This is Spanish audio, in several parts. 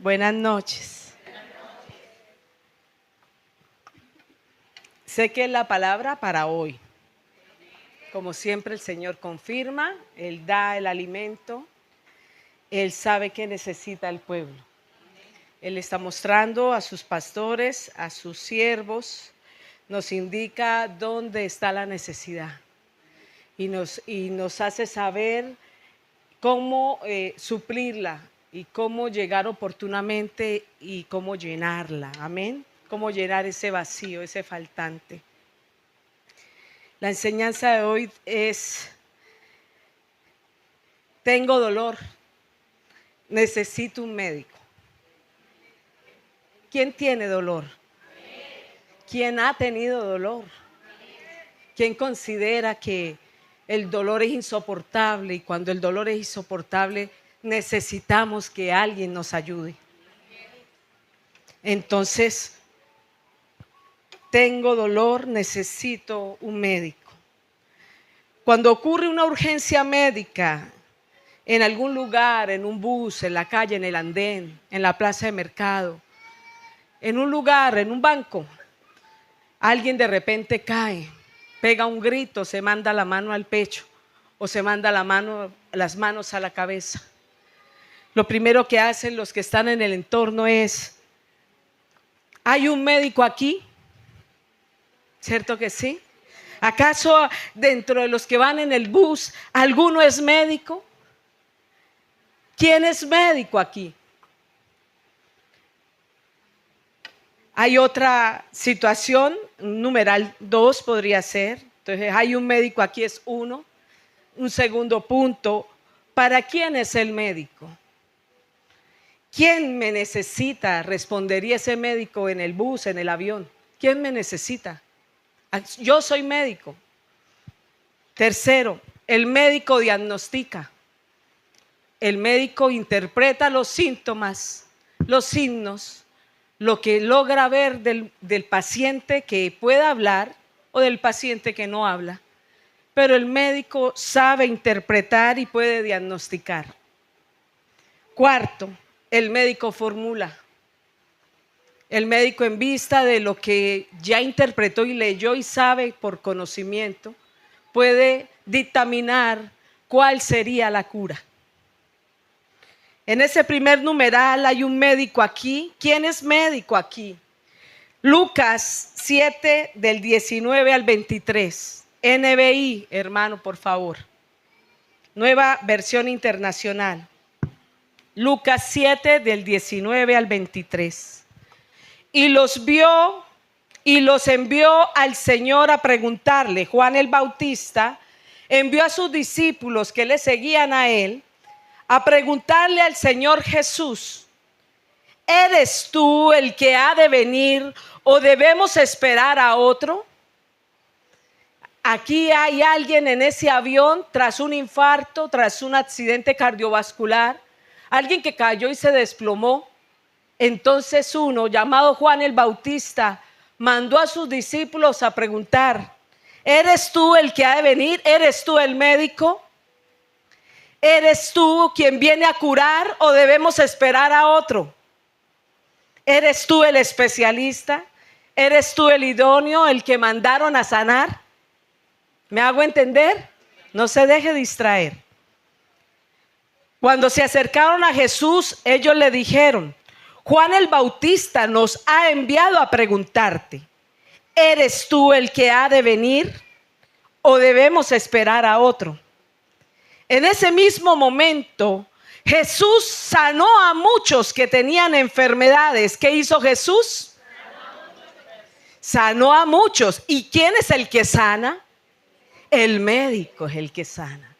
Buenas noches. Sé que es la palabra para hoy. Como siempre el Señor confirma, Él da el alimento, Él sabe qué necesita el pueblo. Él está mostrando a sus pastores, a sus siervos, nos indica dónde está la necesidad y nos hace saber cómo suplirla y cómo llegar oportunamente y cómo llenarla. Amén. Cómo llenar ese vacío, ese faltante. La enseñanza de hoy es: tengo dolor, necesito un médico. ¿Quién tiene dolor? ¿Quién ha tenido dolor? ¿Quién considera que el dolor es insoportable y cuando el dolor es insoportable necesitamos que alguien nos ayude? Entonces, tengo dolor, necesito un médico. Cuando ocurre una urgencia médica en algún lugar, en un bus, en la calle, en el andén, en la plaza de mercado, en un lugar, en un banco, alguien de repente cae, pega un grito, se manda la mano al pecho o se manda las manos a la cabeza. Lo primero que hacen los que están en el entorno es: ¿hay un médico aquí? ¿Cierto que sí? ¿Acaso dentro de los que van en el bus alguno es médico? ¿Quién es médico aquí? Hay otra situación, numeral 2 podría ser. Entonces, hay un médico aquí, es 1. Un segundo punto: ¿para quién es el médico? ¿Quién me necesita? Respondería ese médico en el bus, en el avión. ¿Quién me necesita? Yo soy médico. Tercero, el médico diagnostica. El médico interpreta los síntomas, los signos, lo que logra ver del paciente que pueda hablar o del paciente que no habla. Pero el médico sabe interpretar y puede diagnosticar. Cuarto, el médico formula. El médico, en vista de lo que ya interpretó y leyó y sabe por conocimiento, puede dictaminar cuál sería la cura. En ese primer numeral hay un médico aquí. ¿Quién es médico aquí? Lucas 7, del 19 al 23. NBI, hermano, por favor. Nueva versión internacional. Lucas 7, del 19 al 23. Y los vio y los envió al Señor a preguntarle. Juan el Bautista envió a sus discípulos que le seguían a él a preguntarle al Señor Jesús: ¿eres tú el que ha de venir o debemos esperar a otro? Aquí hay alguien en ese avión tras un infarto, tras un accidente cardiovascular, alguien que cayó y se desplomó. Entonces uno, llamado Juan el Bautista, mandó a sus discípulos a preguntar: ¿eres tú el que ha de venir? ¿Eres tú el médico? ¿Eres tú quien viene a curar o debemos esperar a otro? ¿Eres tú el especialista? ¿Eres tú el idóneo, el que mandaron a sanar? ¿Me hago entender? No se deje distraer. Cuando se acercaron a Jesús, ellos le dijeron: Juan el Bautista nos ha enviado a preguntarte: ¿eres tú el que ha de venir o debemos esperar a otro? En ese mismo momento, Jesús sanó a muchos que tenían enfermedades. ¿Qué hizo Jesús? Sanó a muchos. ¿Y quién es el que sana? El médico es el que sana.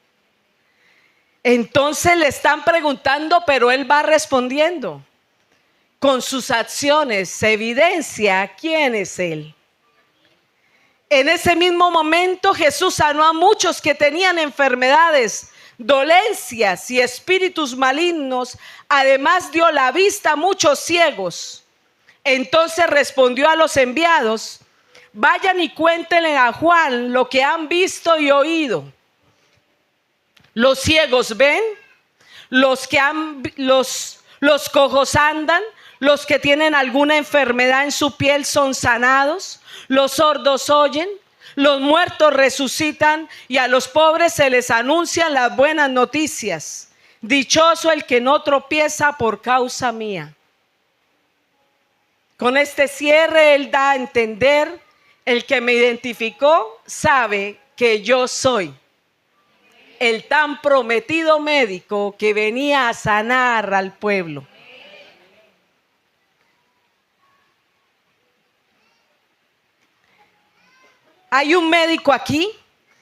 Entonces le están preguntando, pero él va respondiendo. Con sus acciones se evidencia quién es él. En ese mismo momento Jesús sanó a muchos que tenían enfermedades, dolencias y espíritus malignos. Además dio la vista a muchos ciegos. Entonces respondió a los enviados: vayan y cuéntenle a Juan lo que han visto y oído. Los ciegos ven, los Los cojos andan, los que tienen alguna enfermedad en su piel son sanados, los sordos oyen, los muertos resucitan y a los pobres se les anuncian las buenas noticias. Dichoso el que no tropieza por causa mía. Con este cierre él da a entender: el que me identificó sabe que yo soy el tan prometido médico que venía a sanar al pueblo. ¿Hay un médico aquí?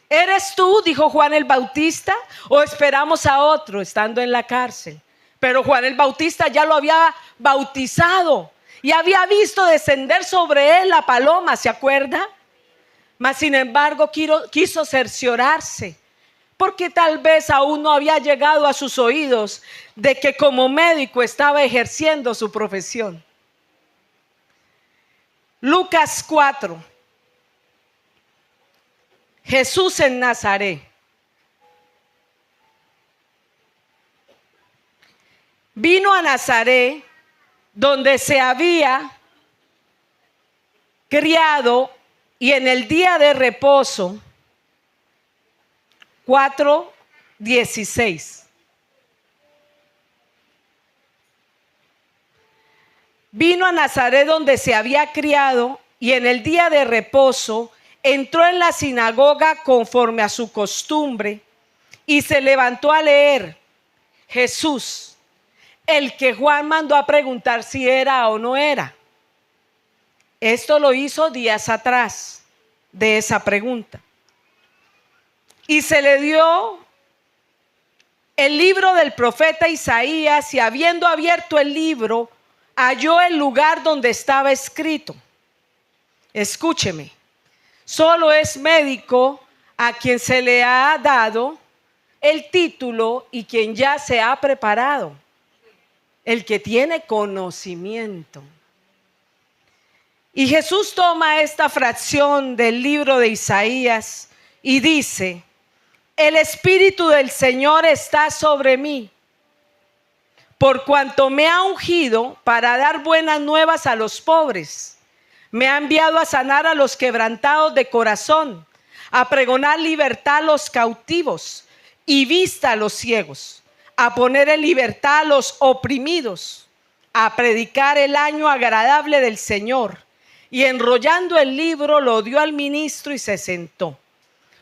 ¿Eres tú?, dijo Juan el Bautista, ¿o esperamos a otro estando en la cárcel? Pero Juan el Bautista ya lo había bautizado y había visto descender sobre él la paloma, ¿se acuerda? Mas sin embargo quiso cerciorarse, porque tal vez aún no había llegado a sus oídos de que como médico estaba ejerciendo su profesión. Lucas 4. Jesús en Nazaret. Vino a Nazaret, donde se había criado, y en el día de reposo, 4:16. Vino a Nazaret donde se había criado, y en el día de reposo entró en la sinagoga conforme a su costumbre y se levantó a leer. Jesús, el que Juan mandó a preguntar si era o no era. Esto lo hizo días atrás de esa pregunta. Y se le dio el libro del profeta Isaías, y habiendo abierto el libro, halló el lugar donde estaba escrito. Escúcheme, solo es médico a quien se le ha dado el título y quien ya se ha preparado, el que tiene conocimiento. Y Jesús toma esta fracción del libro de Isaías y dice: el Espíritu del Señor está sobre mí, por cuanto me ha ungido para dar buenas nuevas a los pobres. Me ha enviado a sanar a los quebrantados de corazón, a pregonar libertad a los cautivos y vista a los ciegos, a poner en libertad a los oprimidos, a predicar el año agradable del Señor. Y enrollando el libro lo dio al ministro y se sentó.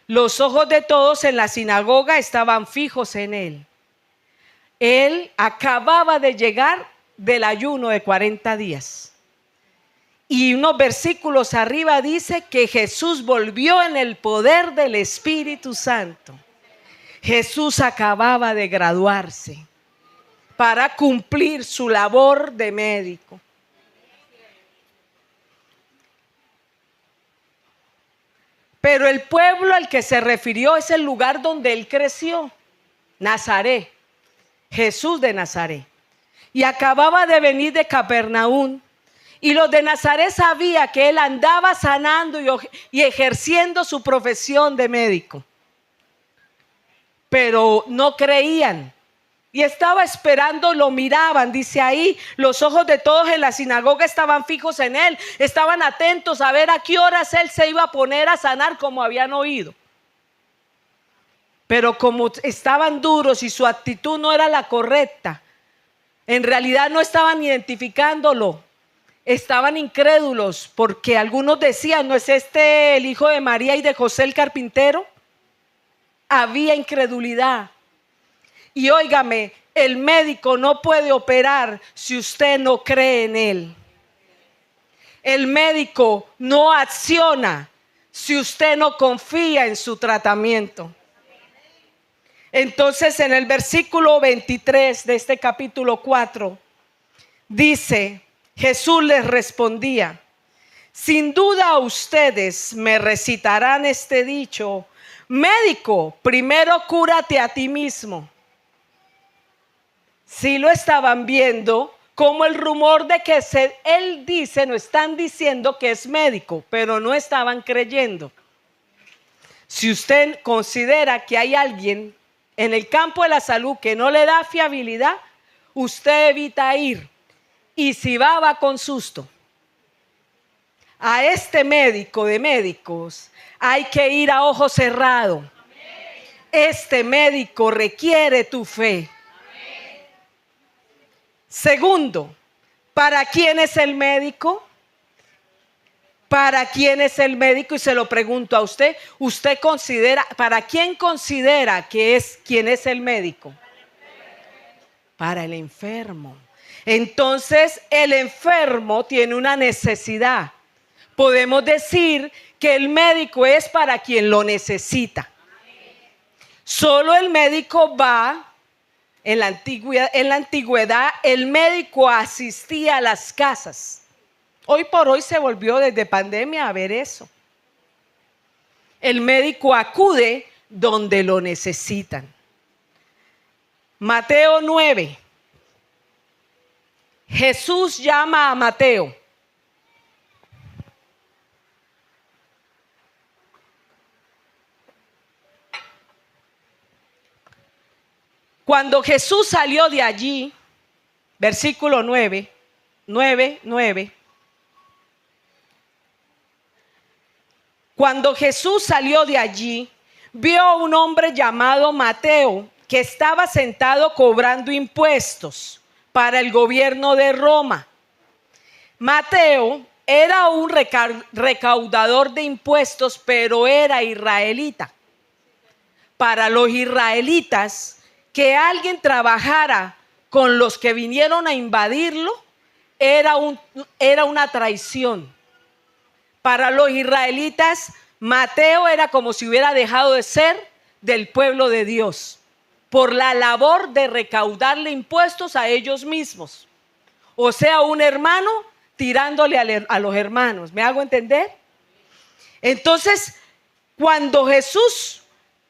Los ojos de todos en la sinagoga estaban fijos en él. Él acababa de llegar del ayuno de 40 días. Y unos versículos arriba dice que Jesús volvió en el poder del Espíritu Santo. Jesús acababa de graduarse para cumplir su labor de médico. Pero el pueblo al que se refirió es el lugar donde él creció, Nazaret, Jesús de Nazaret. Y acababa de venir de Capernaum, y los de Nazaret sabían que él andaba sanando y ejerciendo su profesión de médico. Pero no creían. Y estaba esperando, lo miraban, dice ahí, los ojos de todos en la sinagoga estaban fijos en él, estaban atentos a ver a qué horas él se iba a poner a sanar, como habían oído. Pero como estaban duros y su actitud no era la correcta, en realidad no estaban identificándolo, estaban incrédulos, porque algunos decían: ¿no es este el hijo de María y de José el carpintero? Había incredulidad. Y óigame, el médico no puede operar si usted no cree en él. El médico no acciona si usted no confía en su tratamiento. Entonces, en el versículo 23 de este capítulo 4, dice: Jesús les respondía: sin duda ustedes me recitarán este dicho: médico, primero cúrate a ti mismo. Sí lo estaban viendo como el rumor de que él dice, no están diciendo que es médico, pero no estaban creyendo. Si usted considera que hay alguien en el campo de la salud que no le da fiabilidad, usted evita ir. Y si va con susto. A este médico de médicos hay que ir a ojo cerrado. Este médico requiere tu fe. Segundo, ¿para quién es el médico? ¿Para quién es el médico? Y se lo pregunto a usted. ¿Usted considera, para quién considera que es quién es el médico? Para el enfermo. Entonces, el enfermo tiene una necesidad. Podemos decir que el médico es para quien lo necesita. Solo el médico va, en la antigüedad, el médico asistía a las casas. Hoy por hoy se volvió desde pandemia a ver eso. El médico acude donde lo necesitan. Mateo 9. Jesús llama a Mateo. Cuando Jesús salió de allí, versículo 9. Cuando Jesús salió de allí, vio a un hombre llamado Mateo que estaba sentado cobrando impuestos para el gobierno de Roma. Mateo era un recaudador de impuestos, pero era israelita. Para los israelitas, que alguien trabajara con los que vinieron a invadirlo era una traición. Para los israelitas, Mateo era como si hubiera dejado de ser del pueblo de Dios por la labor de recaudarle impuestos a ellos mismos. O sea, un hermano tirándole a los hermanos. ¿Me hago entender? Entonces, cuando Jesús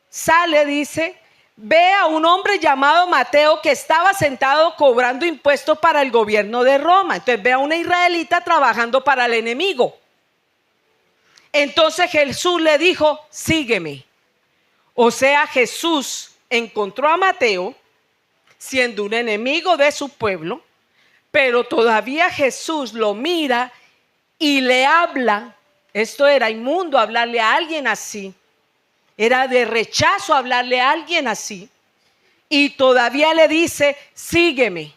sale, dice, ve a un hombre llamado Mateo que estaba sentado cobrando impuestos para el gobierno de Roma. Entonces ve a una israelita trabajando para el enemigo. Entonces Jesús le dijo, sígueme. O sea, Jesús encontró a Mateo siendo un enemigo de su pueblo, pero todavía Jesús lo mira y le habla. Esto era inmundo hablarle a alguien así. Era de rechazo hablarle a alguien así. Y todavía le dice, sígueme.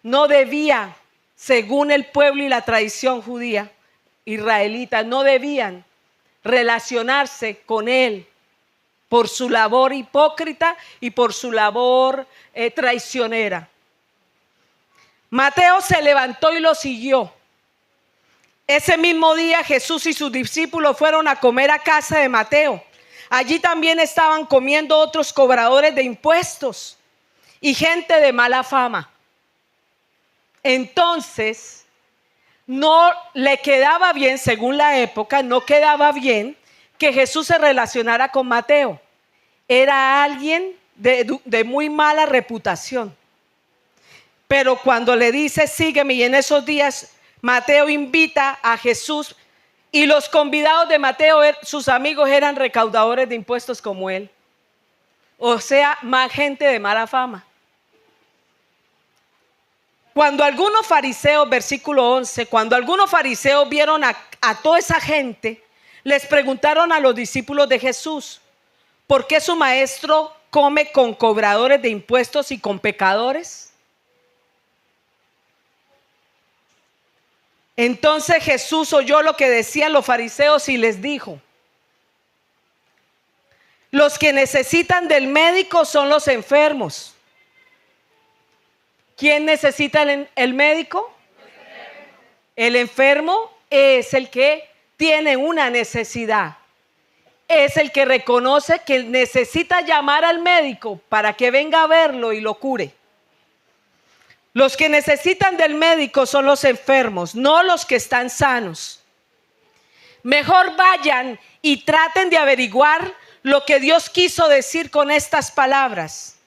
No debía, según el pueblo y la tradición judía, israelita, no debían relacionarse con él por su labor hipócrita y por su labor traicionera. Mateo se levantó y lo siguió. Ese mismo día Jesús y sus discípulos fueron a comer a casa de Mateo. Allí también estaban comiendo otros cobradores de impuestos y gente de mala fama. Entonces, no le quedaba bien, según la época, no quedaba bien que Jesús se relacionara con Mateo. Era alguien de muy mala reputación. Pero cuando le dice, sígueme, y en esos días Mateo invita a Jesús, y los convidados de Mateo, sus amigos, eran recaudadores de impuestos como él. O sea, más gente de mala fama. Cuando algunos fariseos, versículo 11, cuando algunos fariseos vieron a toda esa gente, les preguntaron a los discípulos de Jesús, ¿por qué su maestro come con cobradores de impuestos y con pecadores? Entonces Jesús oyó lo que decían los fariseos y les dijo, los que necesitan del médico son los enfermos. ¿Quién necesita el médico? El enfermo es el que tiene una necesidad. Es el que reconoce que necesita llamar al médico para que venga a verlo y lo cure. Los que necesitan del médico son los enfermos, no los que están sanos. Mejor vayan y traten de averiguar lo que Dios quiso decir con estas palabras.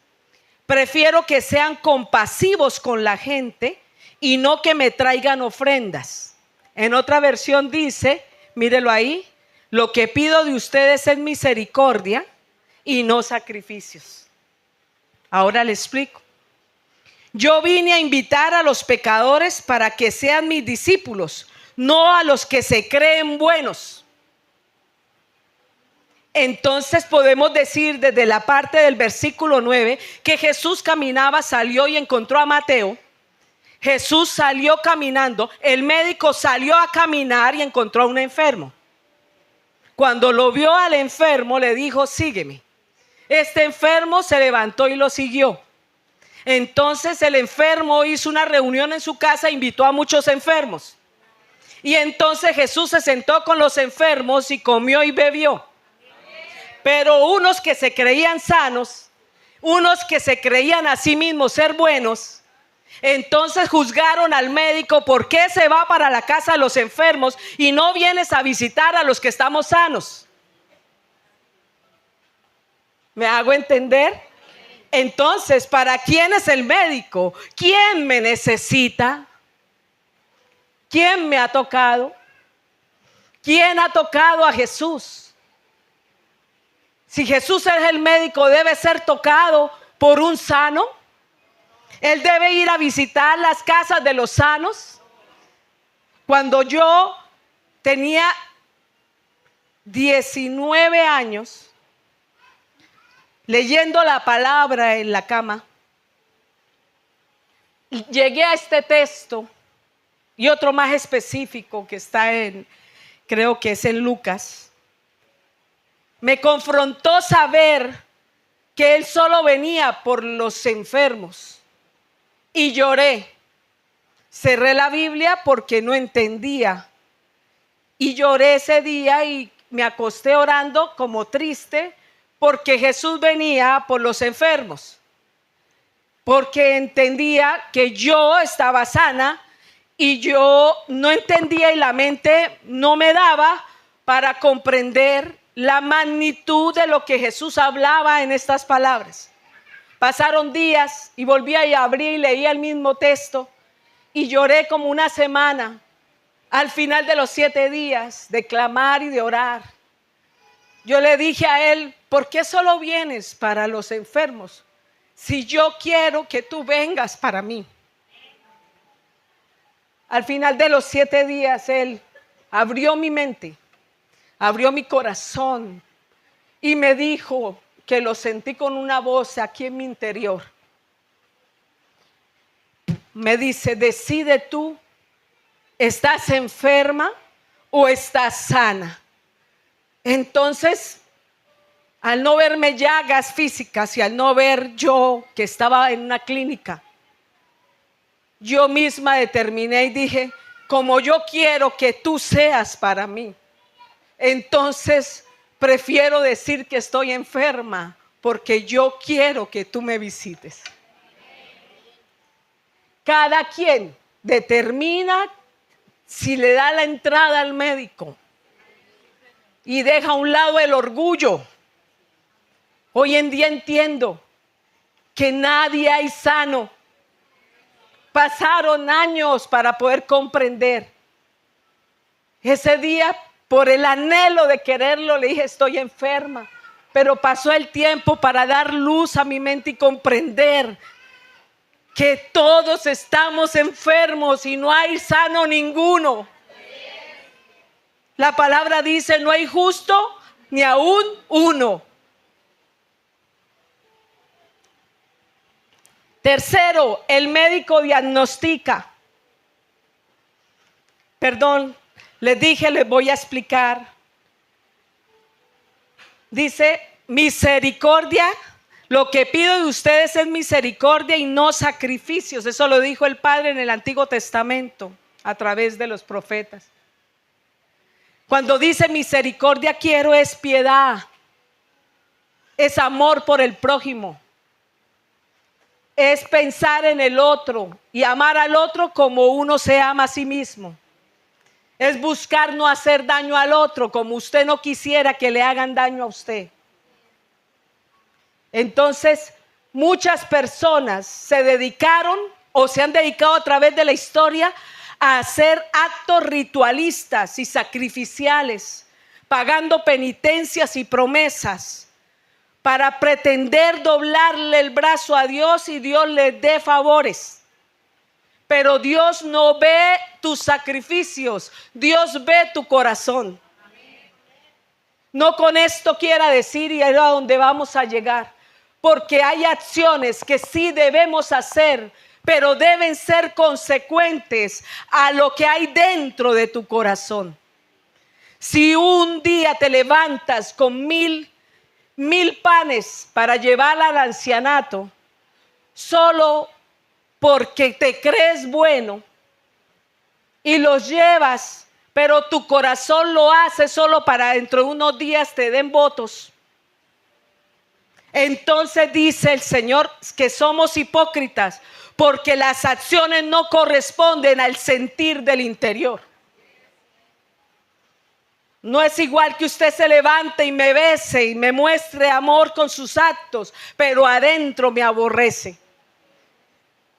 Prefiero que sean compasivos con la gente y no que me traigan ofrendas. En otra versión dice, mírelo ahí, lo que pido de ustedes es misericordia y no sacrificios. Ahora le explico. Yo vine a invitar a los pecadores para que sean mis discípulos, no a los que se creen buenos. Entonces podemos decir desde la parte del versículo 9 que Jesús caminaba, salió y encontró a Mateo. Jesús salió caminando, el médico salió a caminar y encontró a un enfermo. Cuando lo vio al enfermo le dijo, sígueme. Este enfermo se levantó y lo siguió. Entonces el enfermo hizo una reunión en su casa e invitó a muchos enfermos. Y entonces Jesús se sentó con los enfermos y comió y bebió. Pero unos que se creían sanos, unos que se creían a sí mismos ser buenos, entonces juzgaron al médico: ¿por qué se va para la casa de los enfermos y no vienes a visitar a los que estamos sanos? ¿Me hago entender? Entonces, ¿para quién es el médico? ¿Quién me necesita? ¿Quién me ha tocado? ¿Quién ha tocado a Jesús? Si Jesús es el médico, debe ser tocado por un sano. Él debe ir a visitar las casas de los sanos. Cuando yo tenía 19 años, leyendo la palabra en la cama, llegué a este texto y otro más específico que está creo que es en Lucas. Me confrontó saber que Él solo venía por los enfermos y lloré. Cerré la Biblia porque no entendía y lloré ese día y me acosté orando como triste porque Jesús venía por los enfermos, porque entendía que yo estaba sana y yo no entendía y la mente no me daba para comprender la magnitud de lo que Jesús hablaba en estas palabras. Pasaron días y volví a abrir y leía el mismo texto y lloré como una semana. Al final de los 7 días de clamar y de orar, yo le dije a Él: ¿por qué solo vienes para los enfermos si yo quiero que tú vengas para mí? Al final de los 7 días Él abrió mi mente, abrió mi corazón y me dijo, que lo sentí con una voz aquí en mi interior. Me dice: decide tú, ¿estás enferma o estás sana? Entonces, al no verme llagas físicas y al no ver yo que estaba en una clínica, yo misma determiné y dije: como yo quiero que tú seas para mí, entonces prefiero decir que estoy enferma porque yo quiero que tú me visites. Cada quien determina si le da la entrada al médico y deja a un lado el orgullo. Hoy en día entiendo que nadie hay sano. Pasaron años para poder comprender. Ese día, por el anhelo de quererlo, le dije: estoy enferma. Pero pasó el tiempo para dar luz a mi mente y comprender que todos estamos enfermos y no hay sano ninguno. La palabra dice: no hay justo ni aún uno. Tercero, el médico diagnostica. Perdón, les dije, les voy a explicar. Dice: misericordia, lo que pido de ustedes es misericordia y no sacrificios. Eso lo dijo el Padre en el Antiguo Testamento a través de los profetas. Cuando dice misericordia, quiero es piedad, es amor por el prójimo, es pensar en el otro y amar al otro como uno se ama a sí mismo. Es buscar no hacer daño al otro como usted no quisiera que le hagan daño a usted. Entonces, muchas personas se dedicaron o se han dedicado a través de la historia a hacer actos ritualistas y sacrificiales, pagando penitencias y promesas para pretender doblarle el brazo a Dios y Dios les dé favores. Pero Dios no ve tus sacrificios, Dios ve tu corazón. No con esto quiera decir y es a donde vamos a llegar, porque hay acciones que sí debemos hacer, pero deben ser consecuentes a lo que hay dentro de tu corazón. Si un día te levantas con mil panes para llevar al ancianato, solo porque te crees bueno y los llevas, pero tu corazón lo hace solo para dentro de unos días te den votos, entonces dice el Señor que somos hipócritas, porque las acciones no corresponden al sentir del interior. No es igual que usted se levante y me bese y me muestre amor con sus actos, pero adentro me aborrece.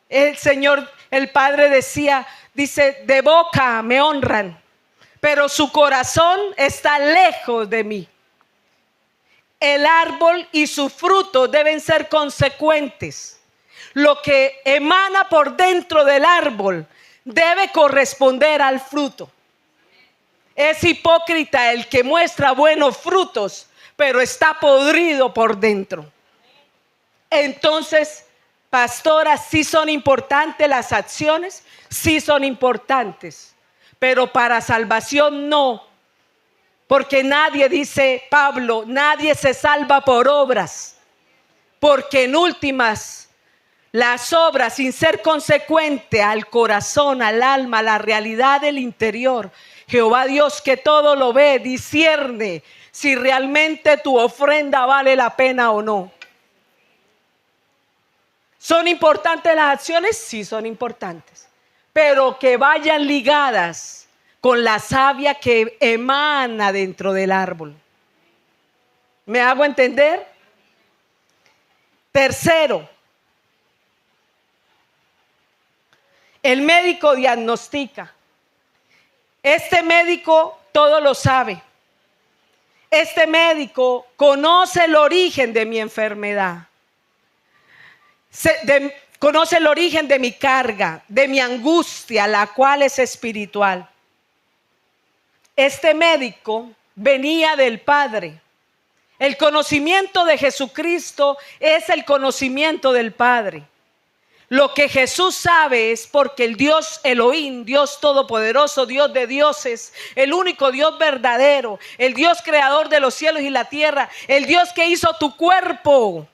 El Señor, el Padre dice, de boca me honran, pero su corazón está lejos de mí. El árbol y su fruto deben ser consecuentes. Lo que emana por dentro del árbol debe corresponder al fruto. Es hipócrita el que muestra buenos frutos, pero está podrido por dentro. Entonces, pastora, sí son importantes las acciones, sí son importantes, pero para salvación no. Porque nadie, dice Pablo, nadie se salva por obras. Porque en últimas, las obras, sin ser consecuente al corazón, al alma, a la realidad del interior, Jehová Dios que todo lo ve, discierne si realmente tu ofrenda vale la pena o no. ¿Son importantes las acciones? Sí, son importantes. Pero que vayan ligadas con la savia que emana dentro del árbol. ¿Me hago entender? Tercero, el médico diagnostica. Este médico todo lo sabe. Este médico conoce el origen de mi enfermedad. Conoce el origen de mi carga, de mi angustia, la cual es espiritual. Este médico venía del Padre. El conocimiento de Jesucristo es el conocimiento del Padre. Lo que Jesús sabe es porque el Dios Elohim, Dios todopoderoso, Dios de dioses, el único Dios verdadero, el Dios creador de los cielos y la tierra, el Dios que hizo tu cuerpo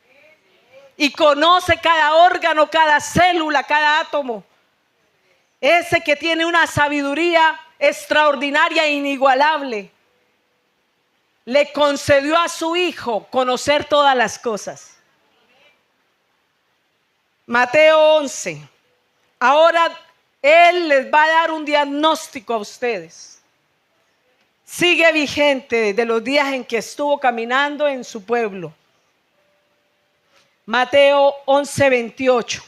y conoce cada órgano, cada célula, cada átomo. Ese que tiene una sabiduría extraordinaria e inigualable, le concedió a su Hijo conocer todas las cosas. Mateo 11. Ahora Él les va a dar un diagnóstico a ustedes. Sigue vigente de los días en que estuvo caminando en su pueblo. Mateo 11, 28.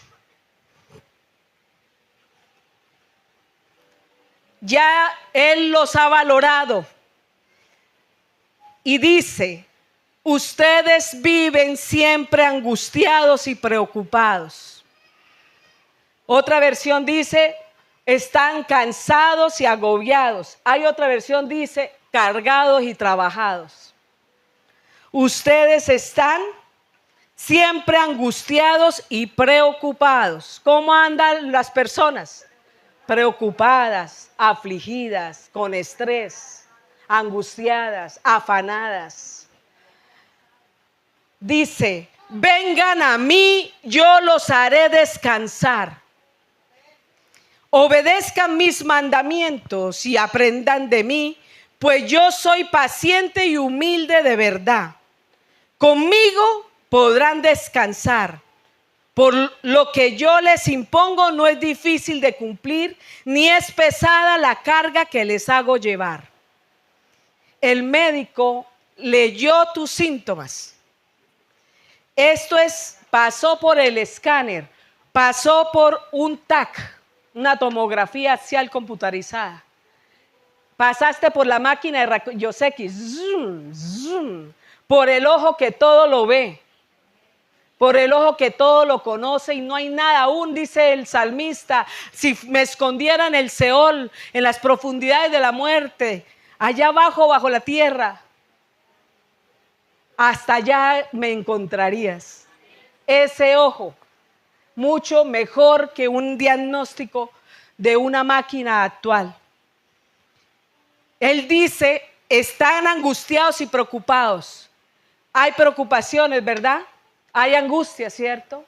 Ya Él los ha valorado y dice: ustedes viven siempre angustiados y preocupados. Otra versión dice: están cansados y agobiados. Hay otra versión dice: cargados y trabajados. Ustedes están siempre angustiados y preocupados. ¿Cómo andan las personas? Preocupadas, afligidas, con estrés, angustiadas, afanadas. Dice: vengan a mí, yo los haré descansar. Obedezcan mis mandamientos y aprendan de mí, pues yo soy paciente y humilde de verdad. Conmigo podrán descansar. Por lo que yo les impongo no es difícil de cumplir, ni es pesada la carga que les hago llevar. El médico leyó tus síntomas. Esto pasó por el escáner, pasó por un TAC, una tomografía axial computarizada. Pasaste por la máquina de rayos X, zoom, zoom, por el ojo que todo lo ve, por el ojo que todo lo conoce, y no hay nada aún, dice el salmista, si me escondiera en el Seol, en las profundidades de la muerte, allá abajo bajo la tierra, hasta allá me encontrarías. Ese ojo, mucho mejor que un diagnóstico de una máquina actual. Él dice, están angustiados y preocupados. Hay preocupaciones, ¿verdad? Hay angustia, ¿cierto?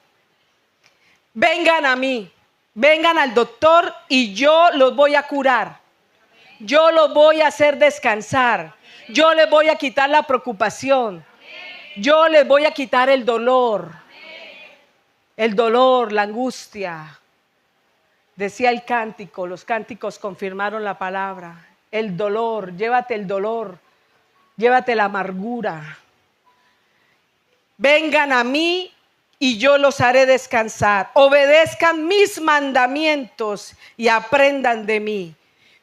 Vengan a mí, vengan al doctor y yo los voy a curar. Yo los voy a hacer descansar. Yo les voy a quitar la preocupación. Yo les voy a quitar el dolor. El dolor, la angustia. Decía el cántico, los cánticos confirmaron la palabra. El dolor, llévate el dolor, llévate la amargura. Vengan a mí y yo los haré descansar. Obedezcan mis mandamientos y aprendan de mí.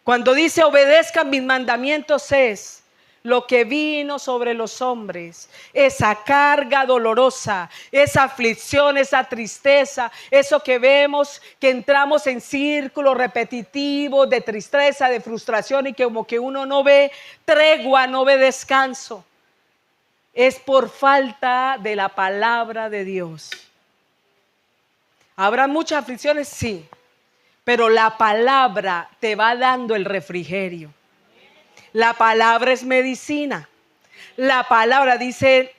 Cuando dice obedezcan mis mandamientos es lo que vino sobre los hombres, esa carga dolorosa, esa aflicción, esa tristeza, eso que vemos, que entramos en círculos repetitivos de tristeza, de frustración y que como que uno no ve tregua, no ve descanso. Es por falta de la palabra de Dios. ¿Habrá muchas aflicciones? Sí, pero la palabra te va dando el refrigerio. La palabra es medicina. La palabra, dice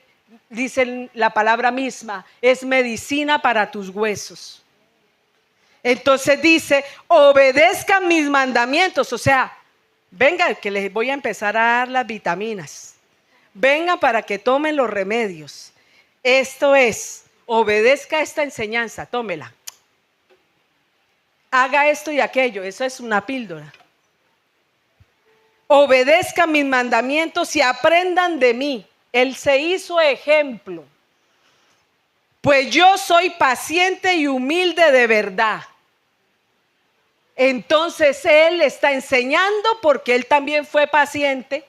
la palabra misma, es medicina para tus huesos. Entonces dice, obedezcan mis mandamientos. O sea, vengan que les voy a empezar a dar las vitaminas. Vengan para que tomen los remedios. Esto es, obedezca esta enseñanza, tómela. Haga esto y aquello, eso es una píldora. Obedezcan mis mandamientos y aprendan de mí. Él se hizo ejemplo. Pues yo soy paciente y humilde de verdad. Entonces él está enseñando porque él también fue paciente.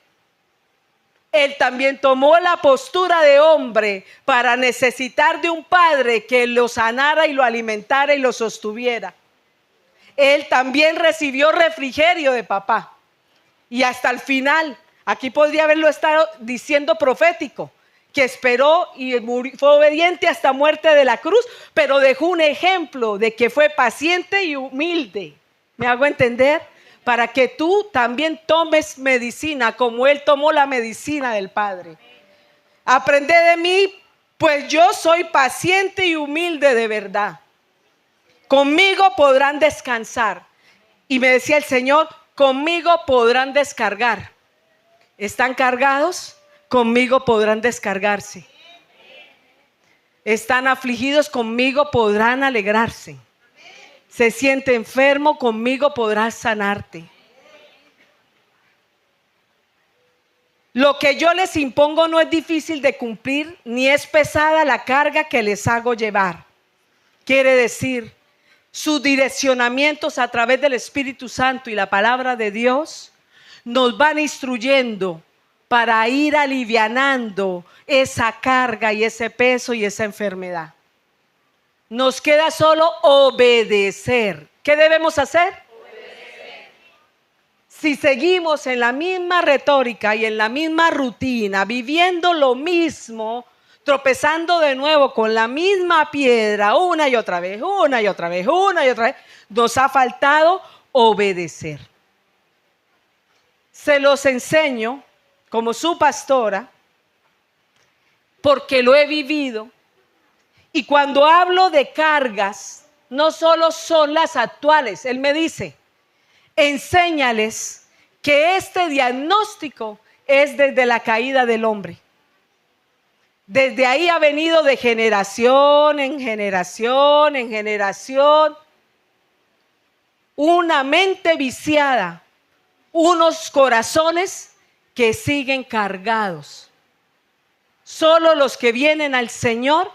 Él también tomó la postura de hombre para necesitar de un padre que lo sanara y lo alimentara y lo sostuviera. Él también recibió refrigerio de papá. Y hasta el final, aquí podría haberlo estado diciendo profético, que esperó y fue obediente hasta muerte de la cruz, pero dejó un ejemplo de que fue paciente y humilde. ¿Me hago entender? Para que tú también tomes medicina como Él tomó la medicina del Padre. Aprende de mí, pues yo soy paciente y humilde de verdad. Conmigo podrán descansar. Y me decía el Señor, conmigo podrán descargar. ¿Están cargados? Conmigo podrán descargarse. ¿Están afligidos? Conmigo podrán alegrarse. ¿Se siente enfermo? Conmigo podrás sanarte. Lo que yo les impongo no es difícil de cumplir, ni es pesada la carga que les hago llevar. Quiere decir, sus direccionamientos a través del Espíritu Santo y la palabra de Dios nos van instruyendo para ir alivianando esa carga y ese peso y esa enfermedad. Nos queda solo obedecer. ¿Qué debemos hacer? Obedecer. Si seguimos en la misma retórica y en la misma rutina, viviendo lo mismo, tropezando de nuevo con la misma piedra una y otra vez, una y otra vez, una y otra vez, nos ha faltado obedecer. Se los enseño como su pastora porque lo he vivido. Y cuando hablo de cargas, no solo son las actuales. Él me dice, enséñales que este diagnóstico es desde la caída del hombre. Desde ahí ha venido de generación en generación en generación. Una mente viciada, unos corazones que siguen cargados. Solo los que vienen al Señor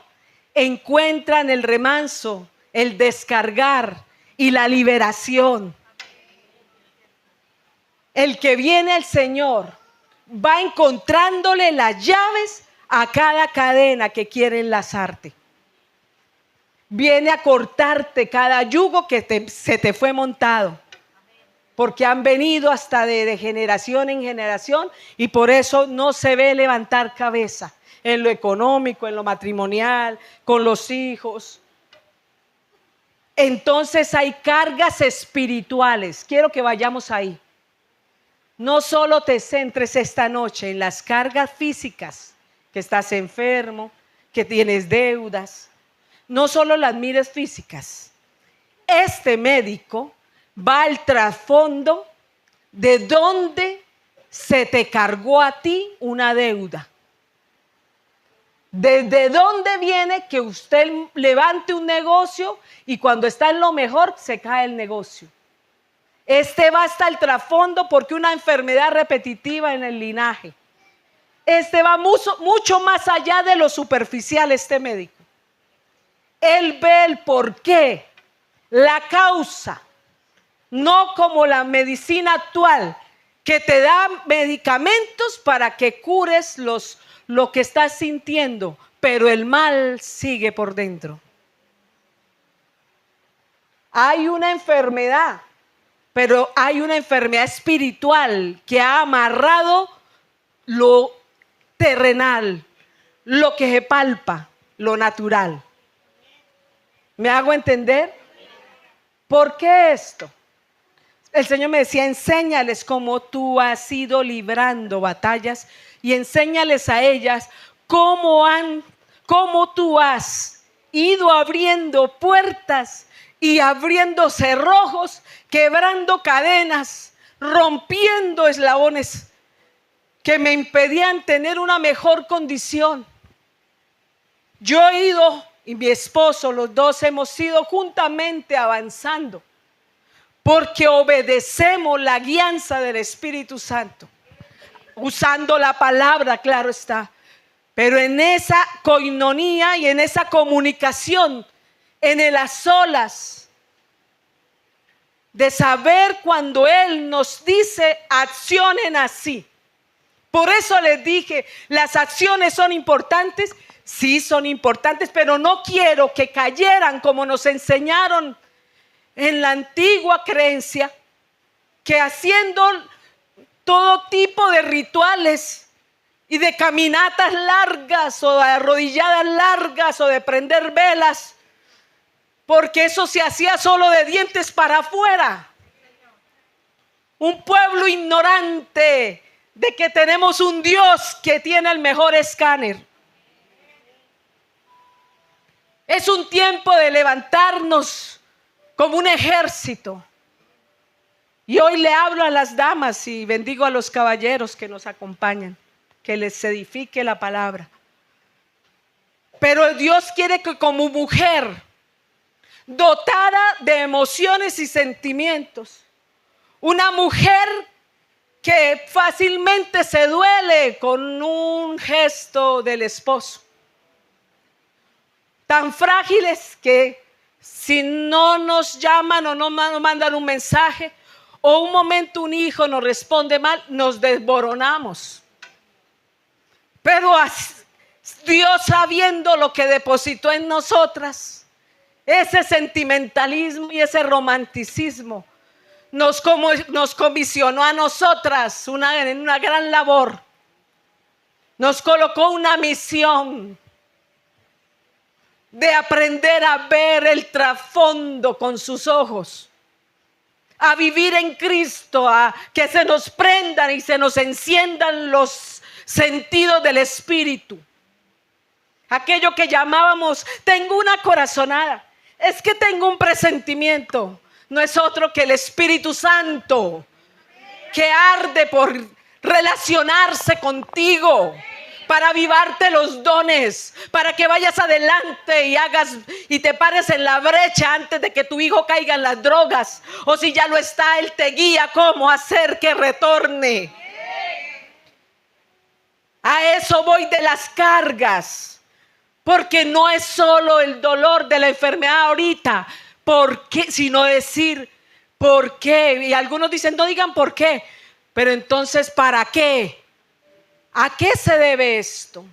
encuentran el remanso, el descargar y la liberación. El que viene al Señor va encontrándole las llaves a cada cadena que quiere enlazarte. Viene a cortarte cada yugo que se te fue montado. Porque han venido hasta de generación en generación y por eso no se ve levantar cabeza en lo económico, en lo matrimonial, con los hijos. Entonces hay cargas espirituales. Quiero que vayamos ahí. No solo te centres esta noche en las cargas físicas, que estás enfermo, que tienes deudas. No solo las mires físicas. Este médico va al trasfondo de dónde se te cargó a ti una deuda. ¿Desde dónde viene que usted levante un negocio y cuando está en lo mejor se cae el negocio? Este va hasta el trasfondo porque una enfermedad repetitiva en el linaje. Este va mucho más allá de lo superficial, este médico. Él ve el porqué, la causa, no como la medicina actual que te da medicamentos para que cures lo que estás sintiendo, pero el mal sigue por dentro. Hay una enfermedad, pero hay una enfermedad espiritual que ha amarrado lo terrenal, lo que se palpa, lo natural. ¿Me hago entender? ¿Por qué esto? El Señor me decía, enséñales cómo tú has ido librando batallas y enséñales a ellas cómo tú has ido abriendo puertas y abriendo cerrojos, quebrando cadenas, rompiendo eslabones que me impedían tener una mejor condición. Yo he ido y mi esposo, los dos hemos ido juntamente avanzando porque obedecemos la guianza del Espíritu Santo, usando la palabra, claro está, pero en esa coinonía y en esa comunicación, en el a solas, de saber cuando Él nos dice accionen así. Por eso les dije, las acciones son importantes. Sí, son importantes, pero no quiero que cayeran como nos enseñaron en la antigua creencia, que haciendo todo tipo de rituales y de caminatas largas o de arrodilladas largas o de prender velas, porque eso se hacía solo de dientes para afuera. Un pueblo ignorante de que tenemos un Dios que tiene el mejor escáner. Es un tiempo de levantarnos como un ejército. Y hoy le hablo a las damas y bendigo a los caballeros que nos acompañan, que les edifique la palabra. Pero Dios quiere que como mujer, dotada de emociones y sentimientos, una mujer que fácilmente se duele con un gesto del esposo, tan frágiles que si no nos llaman o no nos mandan un mensaje o un momento un hijo nos responde mal, nos desboronamos. Pero Dios, sabiendo lo que depositó en nosotras, ese sentimentalismo y ese romanticismo, nos comisionó a nosotras en una gran labor. Nos colocó una misión de aprender a ver el trasfondo con sus ojos, a vivir en Cristo, a que se nos prendan y se nos enciendan los sentidos del Espíritu. Aquello que llamábamos, tengo una corazonada, es que tengo un presentimiento, no es otro que el Espíritu Santo que arde por relacionarse contigo, para avivarte los dones, para que vayas adelante y te pares en la brecha antes de que tu hijo caiga en las drogas, o si ya lo está, Él te guía cómo hacer que retorne. A eso voy de las cargas, porque no es solo el dolor de la enfermedad ahorita, ¿por qué? Sino decir ¿por qué? Y algunos dicen no digan por qué, pero entonces ¿para qué? ¿A qué se debe esto?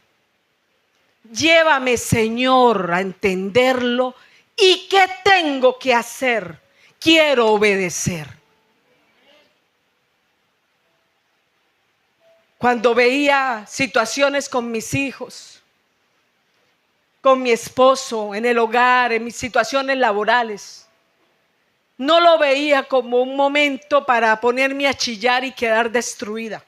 Llévame, Señor, a entenderlo. ¿Y qué tengo que hacer? Quiero obedecer. Cuando veía situaciones con mis hijos, con mi esposo, en el hogar, en mis situaciones laborales, no lo veía como un momento para ponerme a chillar y quedar destruida.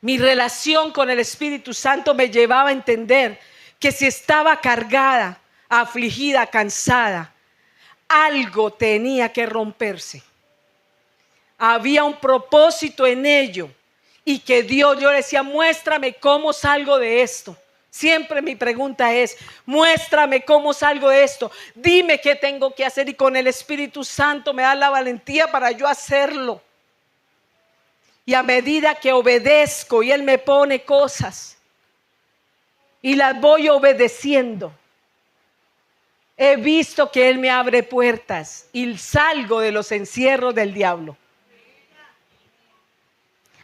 Mi relación con el Espíritu Santo me llevaba a entender que si estaba cargada, afligida, cansada, algo tenía que romperse. Había un propósito en ello y que Dios, yo le decía, muéstrame cómo salgo de esto. Siempre mi pregunta es, muéstrame cómo salgo de esto. Dime qué tengo que hacer y con el Espíritu Santo me da la valentía para yo hacerlo. Y a medida que obedezco y Él me pone cosas y las voy obedeciendo, he visto que Él me abre puertas y salgo de los encierros del diablo.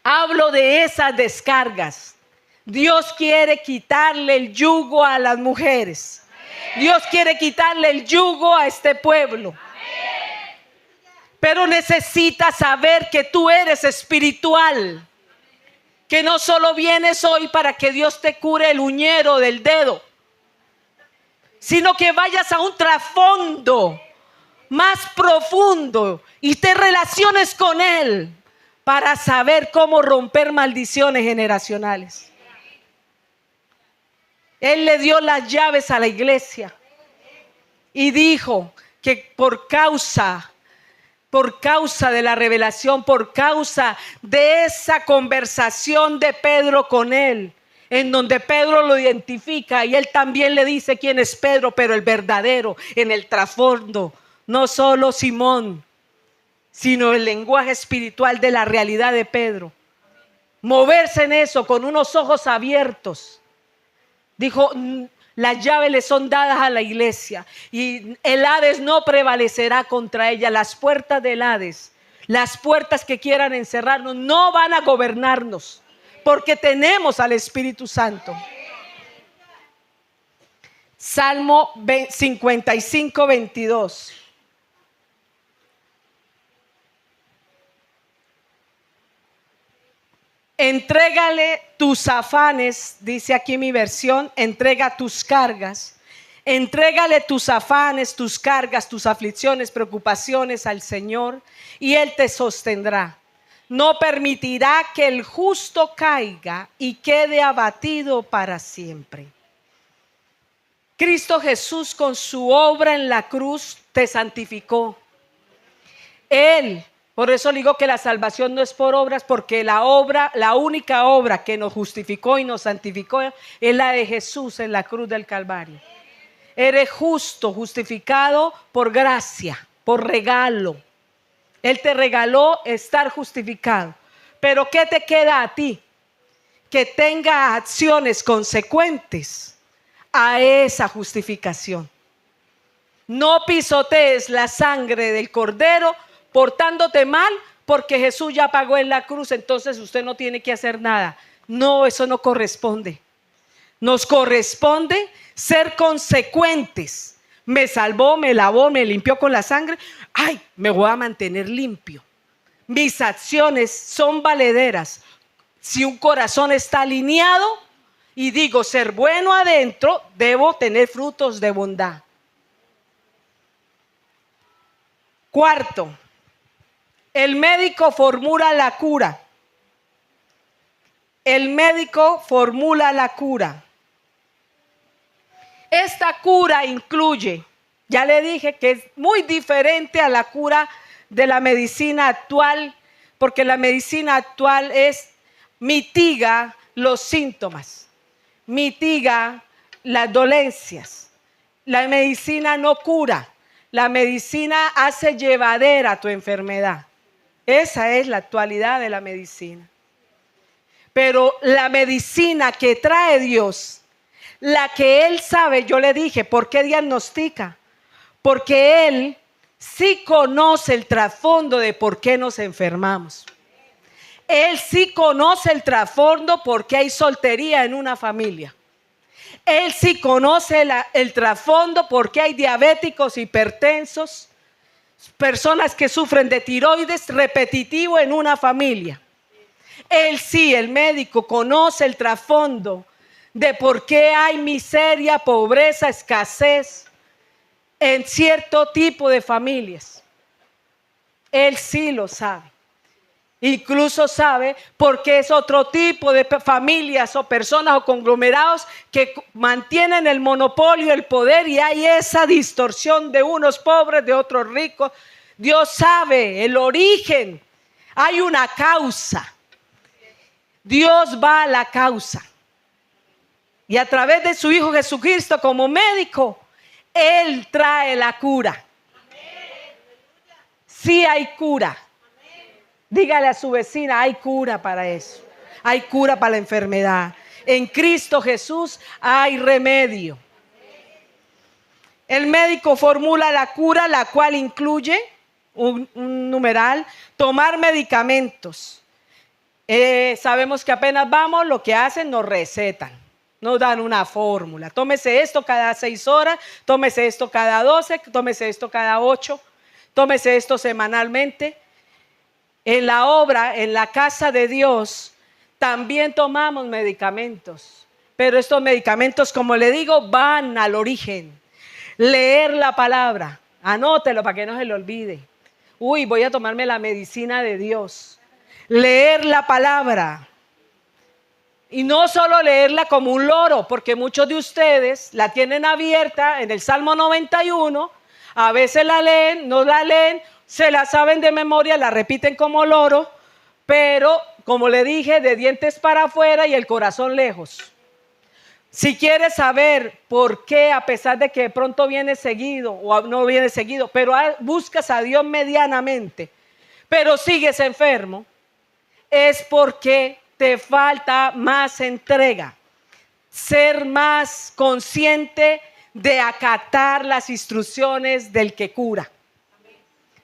Hablo de esas descargas. Dios quiere quitarle el yugo a las mujeres. Dios quiere quitarle el yugo a este pueblo. Pero necesitas saber que tú eres espiritual. Que no solo vienes hoy para que Dios te cure el uñero del dedo, sino que vayas a un trasfondo más profundo y te relaciones con Él para saber cómo romper maldiciones generacionales. Él le dio las llaves a la iglesia y dijo que por causa de la revelación, por causa de esa conversación de Pedro con Él, en donde Pedro lo identifica y Él también le dice quién es Pedro, pero el verdadero en el trasfondo, no solo Simón, sino el lenguaje espiritual de la realidad de Pedro. Moverse en eso con unos ojos abiertos. Dijo, las llaves le son dadas a la iglesia y el Hades no prevalecerá contra ella. Las puertas del Hades, las puertas que quieran encerrarnos, no van a gobernarnos porque tenemos al Espíritu Santo. Salmo 55, 22. Entrégale tus afanes, dice aquí mi versión, entrega tus cargas. Entrégale tus afanes, tus cargas, tus aflicciones, preocupaciones al Señor y Él te sostendrá. No permitirá que el justo caiga y quede abatido para siempre. Cristo Jesús con su obra en la cruz te santificó. Él, por eso digo que la salvación no es por obras, porque la única obra que nos justificó y nos santificó es la de Jesús en la cruz del Calvario. Eres justo, justificado por gracia, por regalo. Él te regaló estar justificado. Pero ¿qué te queda a ti? Que tenga acciones consecuentes a esa justificación. No pisotees la sangre del Cordero portándote mal porque Jesús ya pagó en la cruz, entonces usted no tiene que hacer nada. No, eso no corresponde. Nos corresponde ser consecuentes. Me salvó, me lavó, me limpió con la sangre. Ay, me voy a mantener limpio. Mis acciones son valederas si un corazón está alineado y digo ser bueno adentro, debo tener frutos de bondad. Cuarto, el médico formula la cura. El médico formula la cura. Esta cura incluye, ya le dije que es muy diferente a la cura de la medicina actual, porque la medicina actual mitiga los síntomas, mitiga las dolencias. La medicina no cura, la medicina hace llevadera tu enfermedad. Esa es la actualidad de la medicina. Pero la medicina que trae Dios, la que Él sabe, yo le dije, ¿por qué diagnostica? Porque Él sí conoce el trasfondo de por qué nos enfermamos. Él sí conoce el trasfondo por qué hay soltería en una familia. Él sí conoce el trasfondo, porque hay diabéticos, hipertensos, personas que sufren de tiroides repetitivo en una familia. Él sí, el médico, conoce el trasfondo de por qué hay miseria, pobreza, escasez en cierto tipo de familias. Él sí lo sabe. Incluso sabe por qué es otro tipo de familias o personas o conglomerados que mantienen el monopolio, el poder, y hay esa distorsión de unos pobres, de otros ricos. Dios sabe el origen. Hay una causa. Dios va a la causa. Y a través de su Hijo Jesucristo como médico, Él trae la cura. Sí hay cura. Dígale a su vecina, hay cura para eso. Hay cura para la enfermedad. En Cristo Jesús hay remedio. El médico formula la cura, la cual incluye un numeral: tomar medicamentos. Sabemos que apenas vamos, lo que hacen, nos recetan, nos dan una fórmula. Tómese esto cada 6 horas, tómese esto cada 12, tómese esto cada 8, tómese esto semanalmente. En la obra, en la casa de Dios, también tomamos medicamentos, pero estos medicamentos, como le digo, van al origen. Leer la palabra, anótelo para que no se le olvide. Uy, voy a tomarme la medicina de Dios. Leer la palabra. Y no solo leerla como un loro, porque muchos de ustedes la tienen abierta en el Salmo 91, a veces la leen, no la leen, se la saben de memoria, la repiten como loro, pero como le dije, de dientes para afuera y el corazón lejos. Si quieres saber por qué, a pesar de que de pronto viene seguido o no viene seguido, pero buscas a Dios medianamente, pero sigues enfermo, es porque te falta más entrega, ser más consciente de acatar las instrucciones del que cura.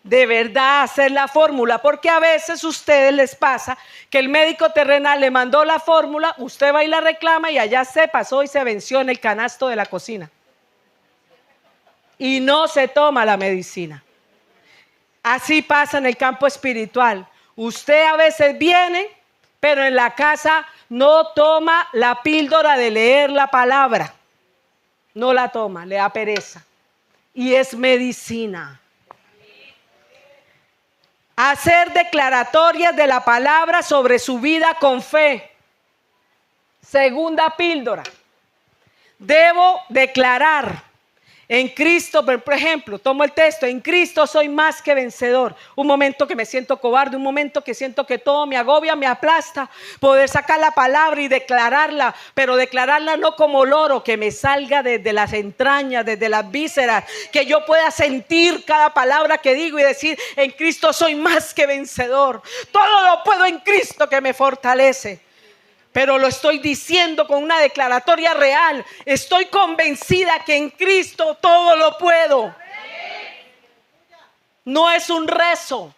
De verdad hacer la fórmula, porque a veces a ustedes les pasa que el médico terrenal le mandó la fórmula, usted va y la reclama y allá se pasó y se venció en el canasto de la cocina y no se toma la medicina. Así pasa en el campo espiritual. Usted a veces viene, pero en la casa no toma la píldora de leer la palabra, no la toma, le da pereza, y es medicina. Hacer declaratorias de la palabra sobre su vida con fe. Segunda píldora. Debo declarar en Cristo, por ejemplo, tomo el texto: en Cristo soy más que vencedor. Un momento que me siento cobarde, un momento que siento que todo me agobia, me aplasta, poder sacar la palabra y declararla, pero declararla no como loro, que me salga desde las entrañas, desde las vísceras, que yo pueda sentir cada palabra que digo y decir: en Cristo soy más que vencedor, todo lo puedo en Cristo que me fortalece. Pero lo estoy diciendo con una declaratoria real. Estoy convencida que en Cristo todo lo puedo. No es un rezo.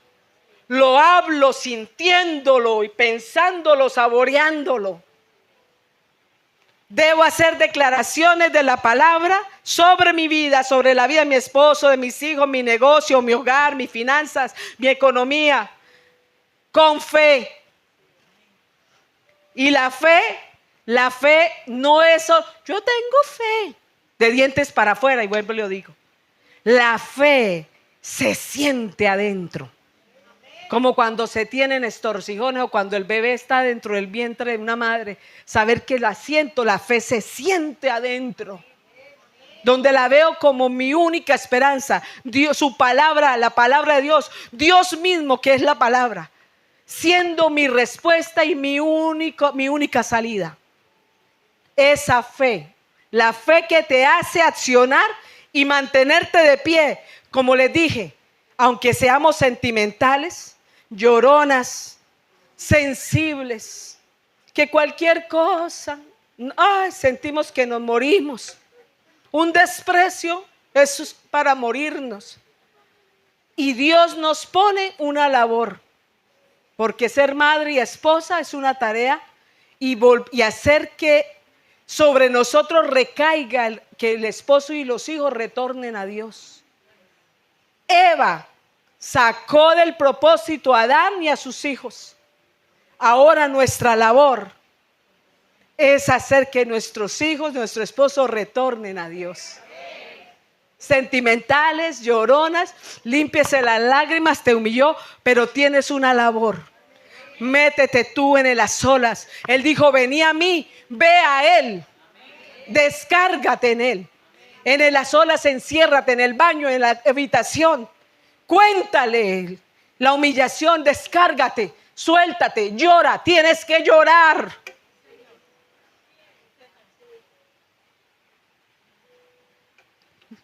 Lo hablo sintiéndolo y pensándolo, saboreándolo. Debo hacer declaraciones de la palabra sobre mi vida, sobre la vida de mi esposo, de mis hijos, mi negocio, mi hogar, mis finanzas, mi economía, con fe. Y la fe no es solo, yo tengo fe, de dientes para afuera, y vuelvo y lo digo. La fe se siente adentro. Como cuando se tienen estorcijones o cuando el bebé está dentro del vientre de una madre. Saber que la siento, la fe se siente adentro. Donde la veo como mi única esperanza. Dios, su palabra, la palabra de Dios. Dios mismo, que es la palabra, siendo mi respuesta y mi única salida. Esa fe, la fe que te hace accionar y mantenerte de pie. Como les dije, aunque seamos sentimentales, lloronas, sensibles, que cualquier cosa, sentimos que nos morimos. Un desprecio, eso es para morirnos. Y Dios nos pone una labor. Porque ser madre y esposa es una tarea, y hacer que sobre nosotros recaiga que el esposo y los hijos retornen a Dios. Eva sacó del propósito a Adán y a sus hijos. Ahora nuestra labor es hacer que nuestros hijos, nuestro esposo retornen a Dios. Sentimentales, lloronas, límpiese las lágrimas, te humilló, pero tienes una labor. Métete tú en las olas. Él dijo, vení a mí, ve a Él, descárgate en Él. En las olas enciérrate, en el baño, en la habitación. Cuéntale la humillación, descárgate, suéltate, llora, tienes que llorar.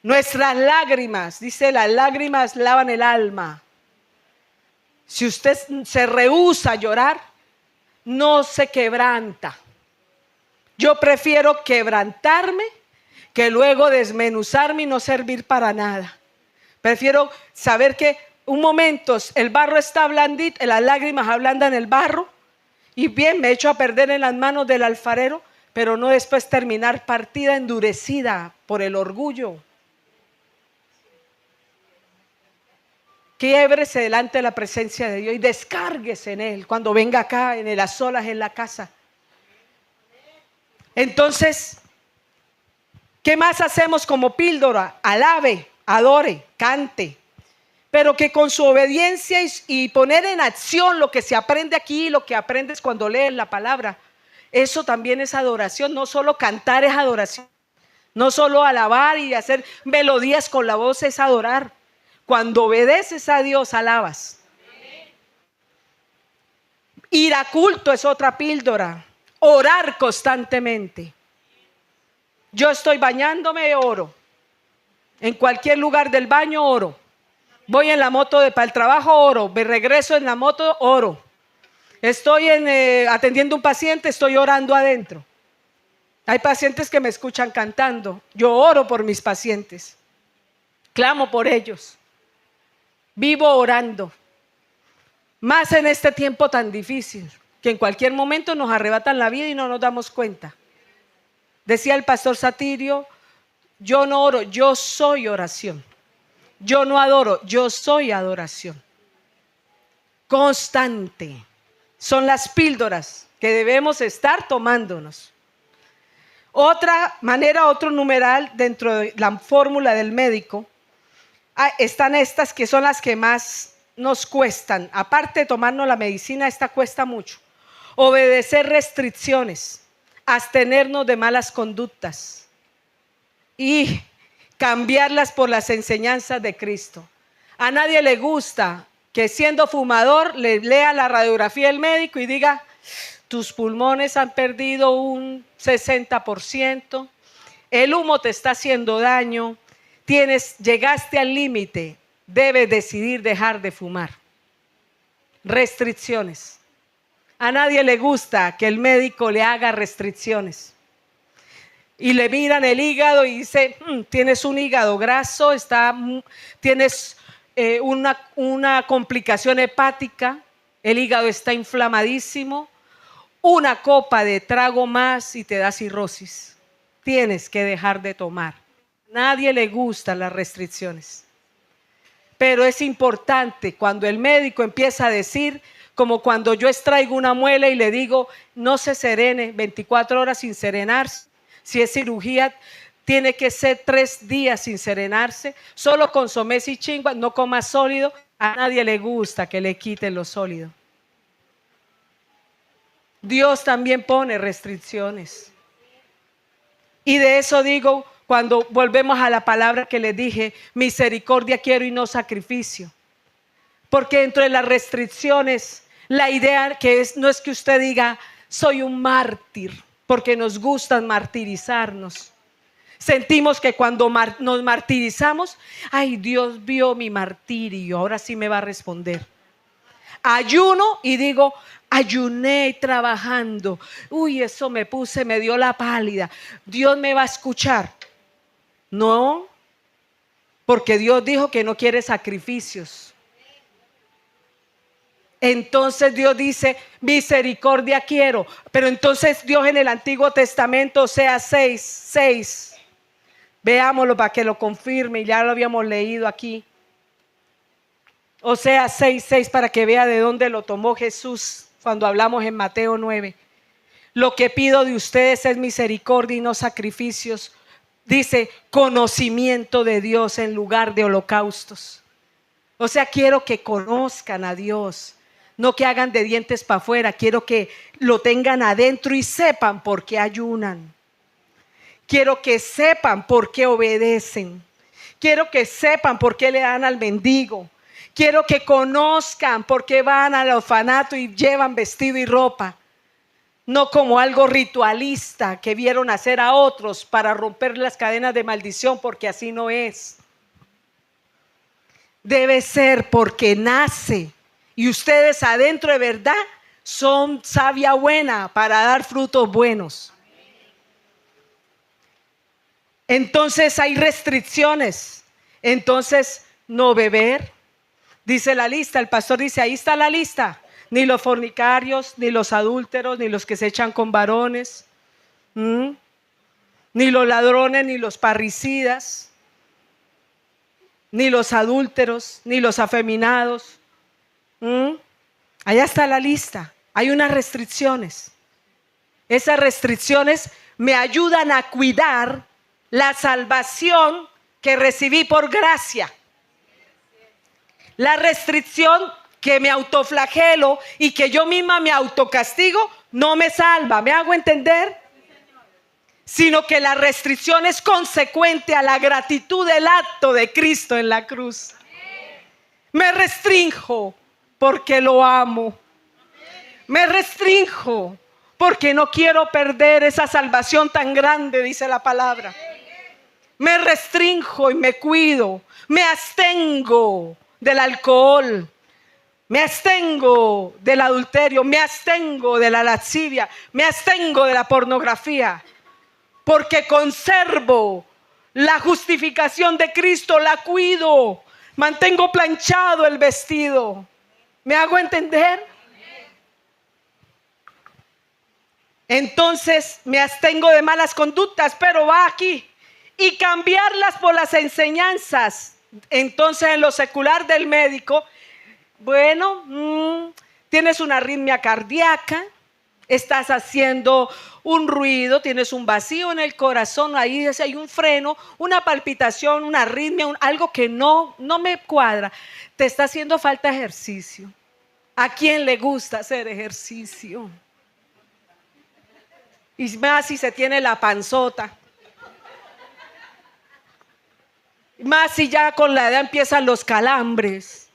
Nuestras lágrimas, dice, las lágrimas lavan el alma. Si usted se rehúsa a llorar, no se quebranta. Yo prefiero quebrantarme que luego desmenuzarme y no servir para nada. Prefiero saber que un momento el barro está blandito, las lágrimas ablandan el barro y bien me echo a perder en las manos del alfarero, pero no después terminar partida endurecida por el orgullo. Quiébrese delante de la presencia de Dios y descárguese en Él cuando venga acá en las solas en la casa. Entonces, ¿qué más hacemos como píldora? Alabe, adore, cante, pero que con su obediencia y poner en acción lo que se aprende aquí, lo que aprendes cuando lees la palabra, eso también es adoración. No solo cantar es adoración, no solo alabar y hacer melodías con la voz es adorar. Cuando obedeces a Dios, alabas. Ir a culto es otra píldora. Orar constantemente. Yo estoy bañándome, oro. En cualquier lugar del baño, oro. Voy en la moto para el trabajo, oro. Me regreso en la moto, oro. Estoy atendiendo a un paciente, estoy orando adentro. Hay pacientes que me escuchan cantando. Yo oro por mis pacientes. Clamo por ellos. Vivo orando. Más en este tiempo tan difícil, que en cualquier momento nos arrebatan la vida y no nos damos cuenta. Decía el pastor Satirio, yo no oro, yo soy oración. Yo no adoro, yo soy adoración. Constante. Son las píldoras que debemos estar tomándonos. Otra manera, otro numeral dentro de la fórmula del médico, están estas que son las que más nos cuestan. Aparte de tomarnos la medicina, esta cuesta mucho. Obedecer restricciones, abstenernos de malas conductas y cambiarlas por las enseñanzas de Cristo. A nadie le gusta que siendo fumador le lea la radiografía del médico y diga, tus pulmones han perdido un 60%, el humo te está haciendo daño, llegaste al límite, debes decidir dejar de fumar. Restricciones. A nadie le gusta que el médico le haga restricciones. Y le miran el hígado y dice, tienes un hígado graso, tienes una complicación hepática, el hígado está inflamadísimo, una copa de trago más y te da cirrosis. Tienes que dejar de tomar. Nadie le gustan las restricciones. Pero es importante cuando el médico empieza a decir, como cuando yo extraigo una muela y le digo, no se serene, 24 horas sin serenarse. Si es cirugía, tiene que ser 3 días sin serenarse. Solo consomé y chingua, no coma sólido. A nadie le gusta que le quiten lo sólido. Dios también pone restricciones. Y de eso digo, cuando volvemos a la palabra que les dije, misericordia quiero y no sacrificio. Porque dentro de las restricciones, la idea no es que usted diga, soy un mártir, porque nos gusta martirizarnos. Sentimos que cuando nos martirizamos, ay, Dios vio mi martirio, ahora sí me va a responder. Ayuno y digo, ayuné trabajando, uy, eso me dio la pálida, Dios me va a escuchar. No, porque Dios dijo que no quiere sacrificios. Entonces Dios dice, misericordia quiero. Pero entonces Dios en el Antiguo Testamento, Oseas 6:6, veámoslo para que lo confirme, ya lo habíamos leído aquí. Oseas 6:6, para que vea de dónde lo tomó Jesús cuando hablamos en Mateo 9. Lo que pido de ustedes es misericordia y no sacrificios. Dice, conocimiento de Dios en lugar de holocaustos. O sea, quiero que conozcan a Dios, no que hagan de dientes para afuera. Quiero que lo tengan adentro y sepan por qué ayunan. Quiero que sepan por qué obedecen. Quiero que sepan por qué le dan al mendigo. Quiero que conozcan por qué van al orfanato y llevan vestido y ropa. No como algo ritualista que vieron hacer a otros para romper las cadenas de maldición, porque así no es. Debe ser porque nace y ustedes adentro de verdad son savia buena para dar frutos buenos. Entonces hay restricciones. Entonces, no beber. Dice la lista, el pastor dice, ahí está la lista. Ni los fornicarios, ni los adúlteros, ni los que se echan con varones, ni los ladrones, ni los parricidas, ni los adúlteros, ni los afeminados. Allá está la lista. Hay unas restricciones. Esas restricciones me ayudan a cuidar la salvación que recibí por gracia. La restricción que me autoflagelo y que yo misma me autocastigo no me salva. ¿Me hago entender? Sino que la restricción es consecuente a la gratitud del acto de Cristo en la cruz. Me restrinjo porque lo amo. Me restrinjo porque no quiero perder esa salvación tan grande, dice la palabra. Me restrinjo y me cuido. Me abstengo del alcohol. Me abstengo del adulterio. Me abstengo de la lascivia. Me abstengo de la pornografía. Porque conservo la justificación de Cristo, la cuido. Mantengo planchado el vestido. ¿Me hago entender? Entonces me abstengo de malas conductas, pero va aquí. Y cambiarlas por las enseñanzas. Entonces en lo secular del médico, bueno, tienes una arritmia cardíaca, estás haciendo un ruido, tienes un vacío en el corazón, ahí hay un freno, una palpitación, una arritmia, algo que no me cuadra. Te está haciendo falta ejercicio. ¿A quién le gusta hacer ejercicio? Y más si se tiene la panzota. Más si ya con la edad empiezan los calambres.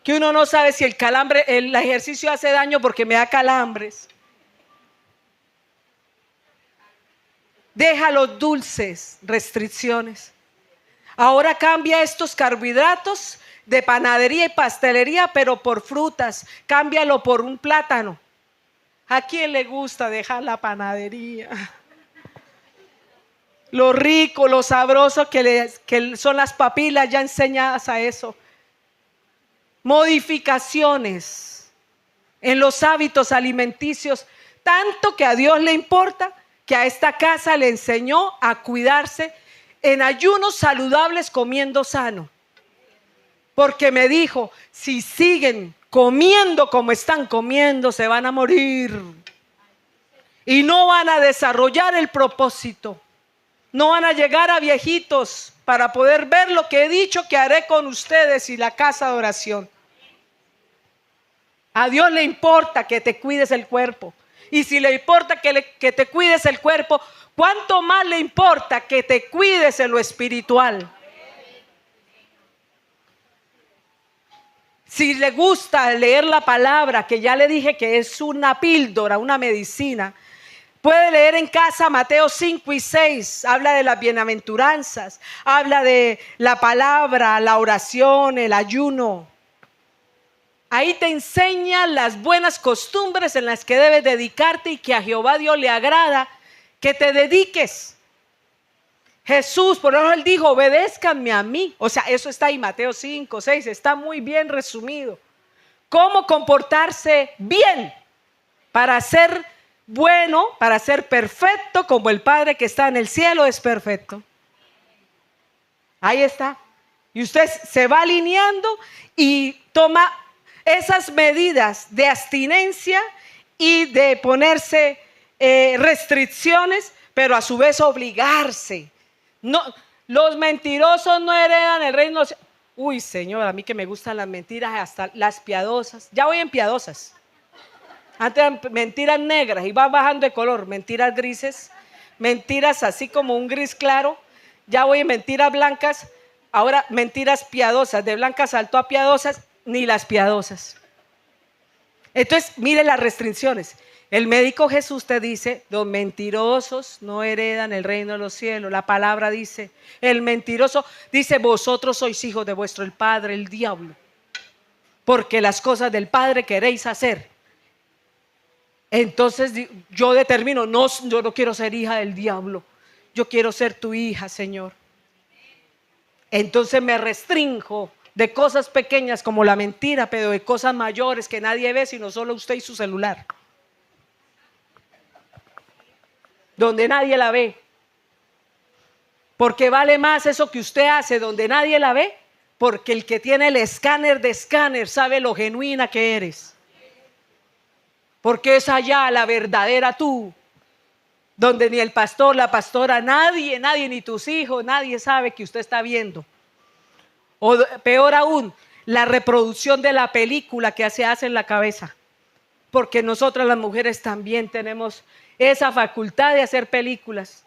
Que uno no sabe si el ejercicio hace daño porque me da calambres. Deja los dulces, restricciones. Ahora cambia estos carbohidratos de panadería y pastelería, pero por frutas. Cámbialo por un plátano. ¿A quién le gusta dejar la panadería? Lo rico, lo sabroso que son las papilas ya enseñadas a eso. Modificaciones en los hábitos alimenticios, tanto que a Dios le importa que a esta casa le enseñó a cuidarse en ayunos saludables comiendo sano. Porque me dijo, si siguen comiendo como están comiendo, se van a morir. Y no van a desarrollar el propósito. No van a llegar a viejitos para poder ver lo que he dicho que haré con ustedes y la casa de oración. A Dios le importa que te cuides el cuerpo. Y si le importa que te cuides el cuerpo, ¿cuánto más le importa que te cuides en lo espiritual? Si le gusta leer la palabra, que ya le dije que es una píldora, una medicina, puede leer en casa Mateo 5 y 6, habla de las bienaventuranzas, habla de la palabra, la oración, el ayuno. Ahí te enseña las buenas costumbres en las que debes dedicarte y que a Jehová Dios le agrada que te dediques. Jesús, por eso él dijo, obedézcanme a mí. O sea, eso está ahí, Mateo 5, 6, está muy bien resumido. cómo comportarse bien para ser bueno, para ser perfecto como el Padre que está en el cielo es perfecto. Ahí está. Y usted se va alineando y toma esas medidas de abstinencia y de ponerse restricciones, pero a su vez obligarse. No, los mentirosos no heredan el reino. Uy, Señor, a mí que me gustan las mentiras, hasta las piadosas. Ya voy en piadosas. Antes eran mentiras negras y van bajando de color, mentiras grises, mentiras así como un gris claro. Ya voy en mentiras blancas, ahora mentiras piadosas. De blancas saltó a piadosas, ni las piadosas. Entonces, mire las restricciones. El médico Jesús te dice, los mentirosos no heredan el reino de los cielos. La palabra dice, el mentiroso dice, vosotros sois hijos de vuestro el padre, el diablo, porque las cosas del Padre queréis hacer. Entonces yo determino, no, yo no quiero ser hija del diablo, yo quiero ser tu hija, Señor. Entonces me restrinjo de cosas pequeñas como la mentira, pero de cosas mayores que nadie ve sino solo usted y su celular, donde nadie la ve. Porque vale más eso que usted hace donde nadie la ve, porque el que tiene el escáner de escáner sabe lo genuina que eres. Porque es allá la verdadera tú, donde ni el pastor, la pastora, nadie, ni tus hijos, nadie sabe que usted está viendo. O peor aún, la reproducción de la película que se hace en la cabeza. Porque nosotras las mujeres también tenemos esa facultad de hacer películas.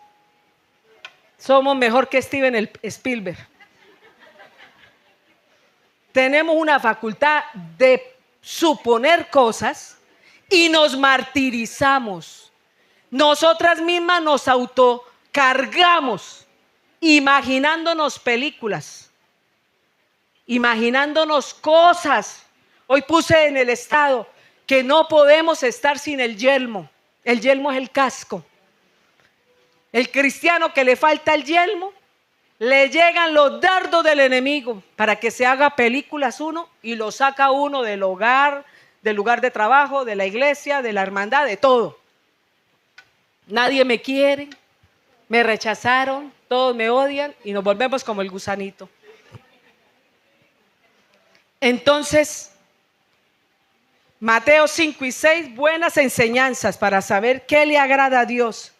Somos mejor que Steven Spielberg. Tenemos una facultad de suponer cosas y nos martirizamos. Nosotras mismas nos autocargamos imaginándonos películas, imaginándonos cosas. Hoy puse en el estado que no podemos estar sin el yelmo. El yelmo es el casco. El cristiano que le falta el yelmo, le llegan los dardos del enemigo para que se haga películas uno y lo saca uno del hogar, del lugar de trabajo, de la iglesia, de la hermandad, de todo. Nadie me quiere, me rechazaron, todos me odian y nos volvemos como el gusanito. Entonces, Mateo 5 y 6, buenas enseñanzas para saber qué le agrada a Dios.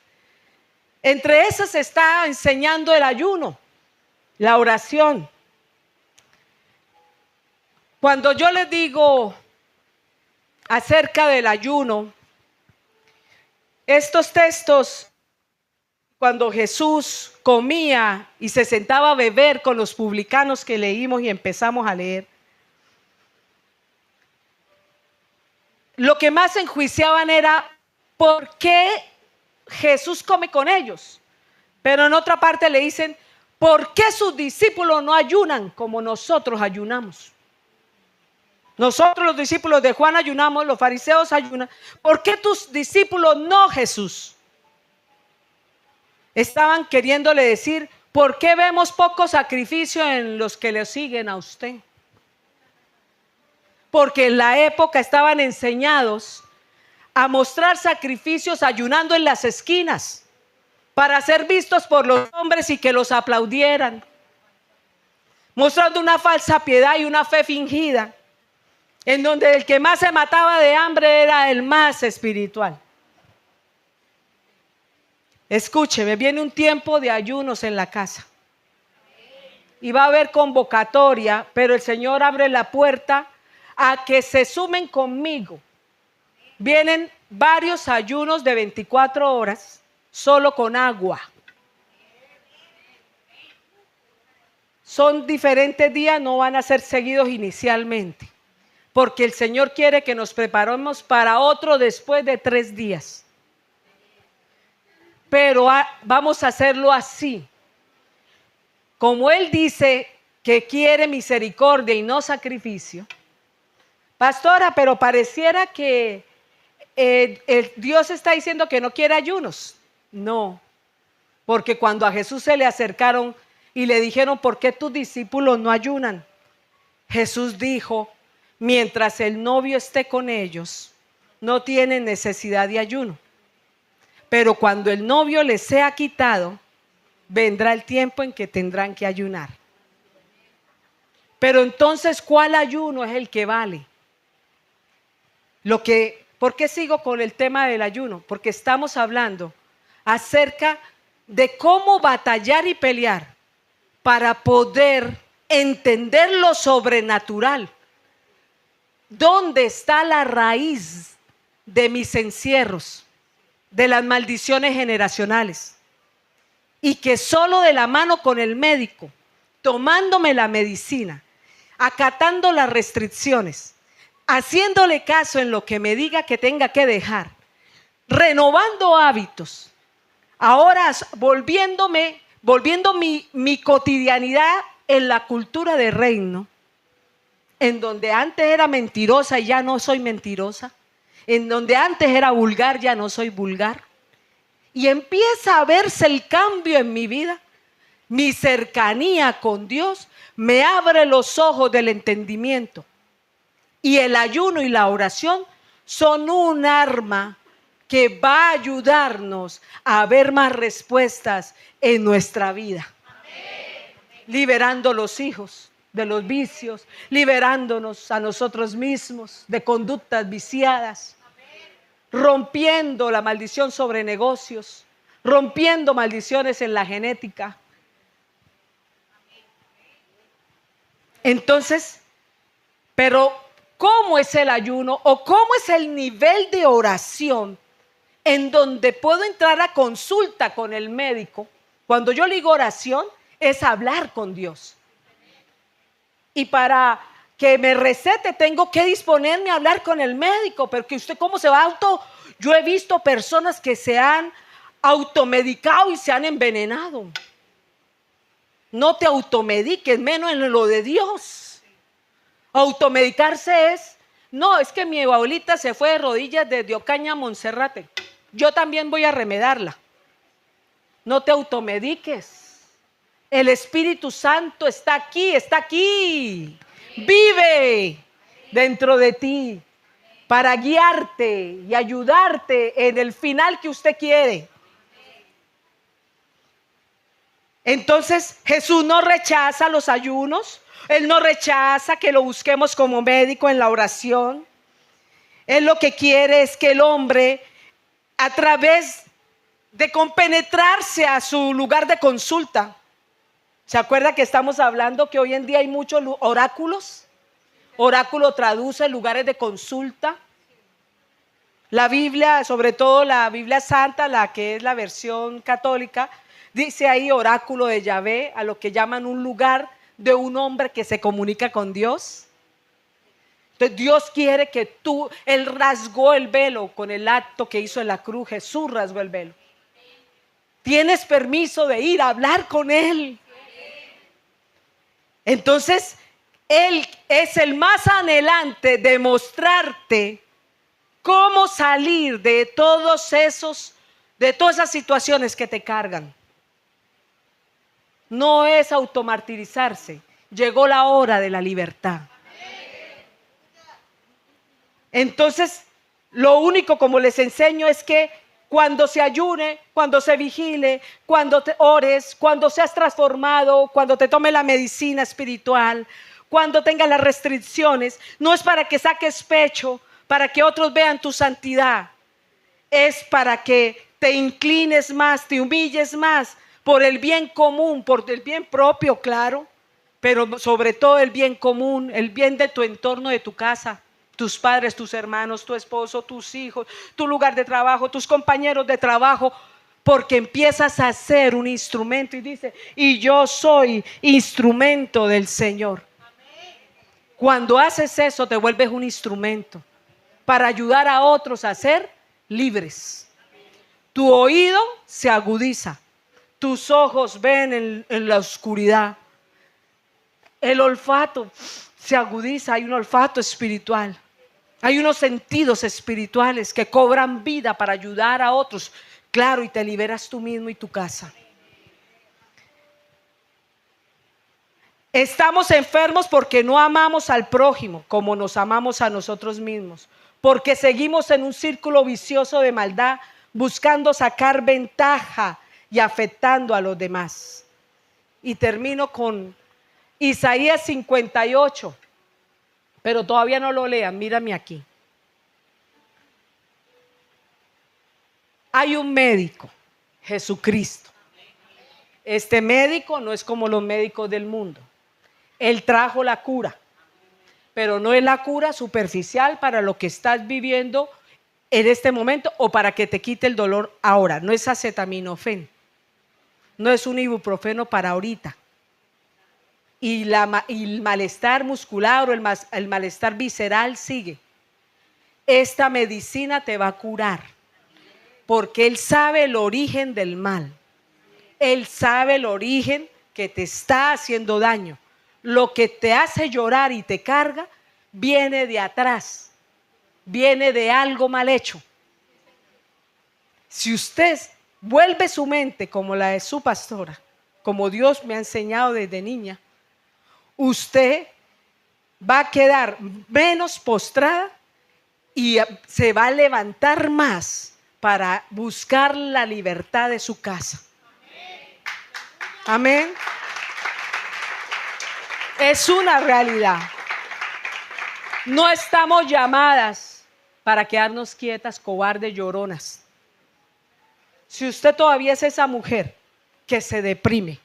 Entre esas está enseñando el ayuno, la oración. Cuando yo les digo acerca del ayuno, estos textos, cuando Jesús comía y se sentaba a beber con los publicanos que leímos y empezamos a leer, lo que más enjuiciaban era ¿por qué Jesús come con ellos? Pero en otra parte le dicen, ¿por qué sus discípulos no ayunan como nosotros ayunamos? Nosotros los discípulos de Juan ayunamos, los fariseos ayunan. ¿Por qué tus discípulos no, Jesús? Estaban queriéndole decir, ¿por qué vemos poco sacrificio en los que le siguen a usted? Porque en la época estaban enseñados a mostrar sacrificios ayunando en las esquinas para ser vistos por los hombres y que los aplaudieran, mostrando una falsa piedad y una fe fingida, en donde el que más se mataba de hambre era el más espiritual. Escúcheme, viene un tiempo de ayunos en la casa y va a haber convocatoria, pero el Señor abre la puerta a que se sumen conmigo. Vienen varios ayunos de 24 horas solo con agua. Son diferentes días, no van a ser seguidos inicialmente, porque el Señor quiere que nos preparemos para otro después de 3 días. Pero vamos a hacerlo así. Como Él dice que quiere misericordia y no sacrificio. Pastora, pero pareciera que Dios está diciendo que no quiere ayunos. No, porque cuando a Jesús se le acercaron y le dijeron, ¿por qué tus discípulos no ayunan? Jesús dijo, mientras el novio esté con ellos, no tienen necesidad de ayuno. Pero cuando el novio les sea quitado, vendrá el tiempo en que tendrán que ayunar. Pero entonces, ¿cuál ayuno es el que vale? ¿Por qué sigo con el tema del ayuno? Porque estamos hablando acerca de cómo batallar y pelear para poder entender lo sobrenatural. ¿Dónde está la raíz de mis encierros, de las maldiciones generacionales? Y que solo de la mano con el médico, tomándome la medicina, acatando las restricciones, haciéndole caso en lo que me diga que tenga que dejar, renovando hábitos, ahora volviendo mi cotidianidad en la cultura del reino, en donde antes era mentirosa y ya no soy mentirosa, en donde antes era vulgar ya no soy vulgar, y empieza a verse el cambio en mi vida. Mi cercanía con Dios me abre los ojos del entendimiento, y el ayuno y la oración son un arma que va a ayudarnos a ver más respuestas en nuestra vida. Liberando los hijos de los vicios, liberándonos a nosotros mismos de conductas viciadas, rompiendo la maldición sobre negocios, rompiendo maldiciones en la genética. Entonces, pero ¿cómo es el ayuno o cómo es el nivel de oración en donde puedo entrar a consulta con el médico? Cuando yo digo oración, es hablar con Dios. Y para que me recete tengo que disponerme a hablar con el médico, pero que usted cómo se va Yo he visto personas que se han automedicado y se han envenenado. No te automediques, menos en lo de Dios. Automedicarse es que mi abuelita se fue de rodillas desde Ocaña a Monserrate. Yo también voy a remedarla. No te automediques. El Espíritu Santo está aquí, vive dentro de ti para guiarte y ayudarte en el final que usted quiere. Entonces Jesús no rechaza los ayunos, Él no rechaza que lo busquemos como médico en la oración. Él lo que quiere es que el hombre, a través de compenetrarse a su lugar de consulta. ¿Se acuerda que estamos hablando que hoy en día hay muchos oráculos? Oráculo traduce lugares de consulta. La Biblia, sobre todo la Biblia Santa, la que es la versión católica, dice ahí oráculo de Yahvé, a lo que llaman un lugar de un hombre que se comunica con Dios. Entonces Dios quiere que Él rasgó el velo con el acto que hizo en la cruz. Jesús rasgó el velo. Tienes permiso de ir a hablar con Él. Entonces, Él es el más anhelante de mostrarte cómo salir de todas esas situaciones que te cargan. No es automartirizarse. Llegó la hora de la libertad. Entonces, lo único, como les enseño, es que cuando se ayune, cuando se vigile, cuando te ores, cuando seas transformado, cuando te tome la medicina espiritual, cuando tengas las restricciones, no es para que saques pecho, para que otros vean tu santidad. Es para que te inclines más, te humilles más por el bien común, por el bien propio, claro, pero sobre todo el bien común, el bien de tu entorno, de tu casa. Tus padres, tus hermanos, tu esposo, tus hijos, tu lugar de trabajo, tus compañeros de trabajo, porque empiezas a ser un instrumento y dice, y yo soy instrumento del Señor. Cuando haces eso te vuelves un instrumento para ayudar a otros a ser libres. Tu oído se agudiza, tus ojos ven en la oscuridad, el olfato se agudiza, hay un olfato espiritual. Hay unos sentidos espirituales que cobran vida para ayudar a otros. Claro, y te liberas tú mismo y tu casa. Estamos enfermos porque no amamos al prójimo como nos amamos a nosotros mismos, porque seguimos en un círculo vicioso de maldad, buscando sacar ventaja y afectando a los demás. Y termino con Isaías 58, pero todavía no lo lean, mírame aquí. Hay un médico, Jesucristo. Este médico no es como los médicos del mundo. Él trajo la cura, pero no es la cura superficial para lo que estás viviendo en este momento o para que te quite el dolor ahora. No es acetaminofén, no es un ibuprofeno para ahorita. Y el malestar muscular o el malestar visceral sigue. Esta medicina te va a curar, porque Él sabe el origen del mal. Él sabe el origen que te está haciendo daño. Lo que te hace llorar y te carga viene de atrás, viene de algo mal hecho. Si usted vuelve su mente como la de su pastora, como Dios me ha enseñado desde niña, usted va a quedar menos postrada y se va a levantar más para buscar la libertad de su casa. Amén. Es una realidad. No estamos llamadas para quedarnos quietas, cobardes, lloronas. Si usted todavía es esa mujer que se deprime,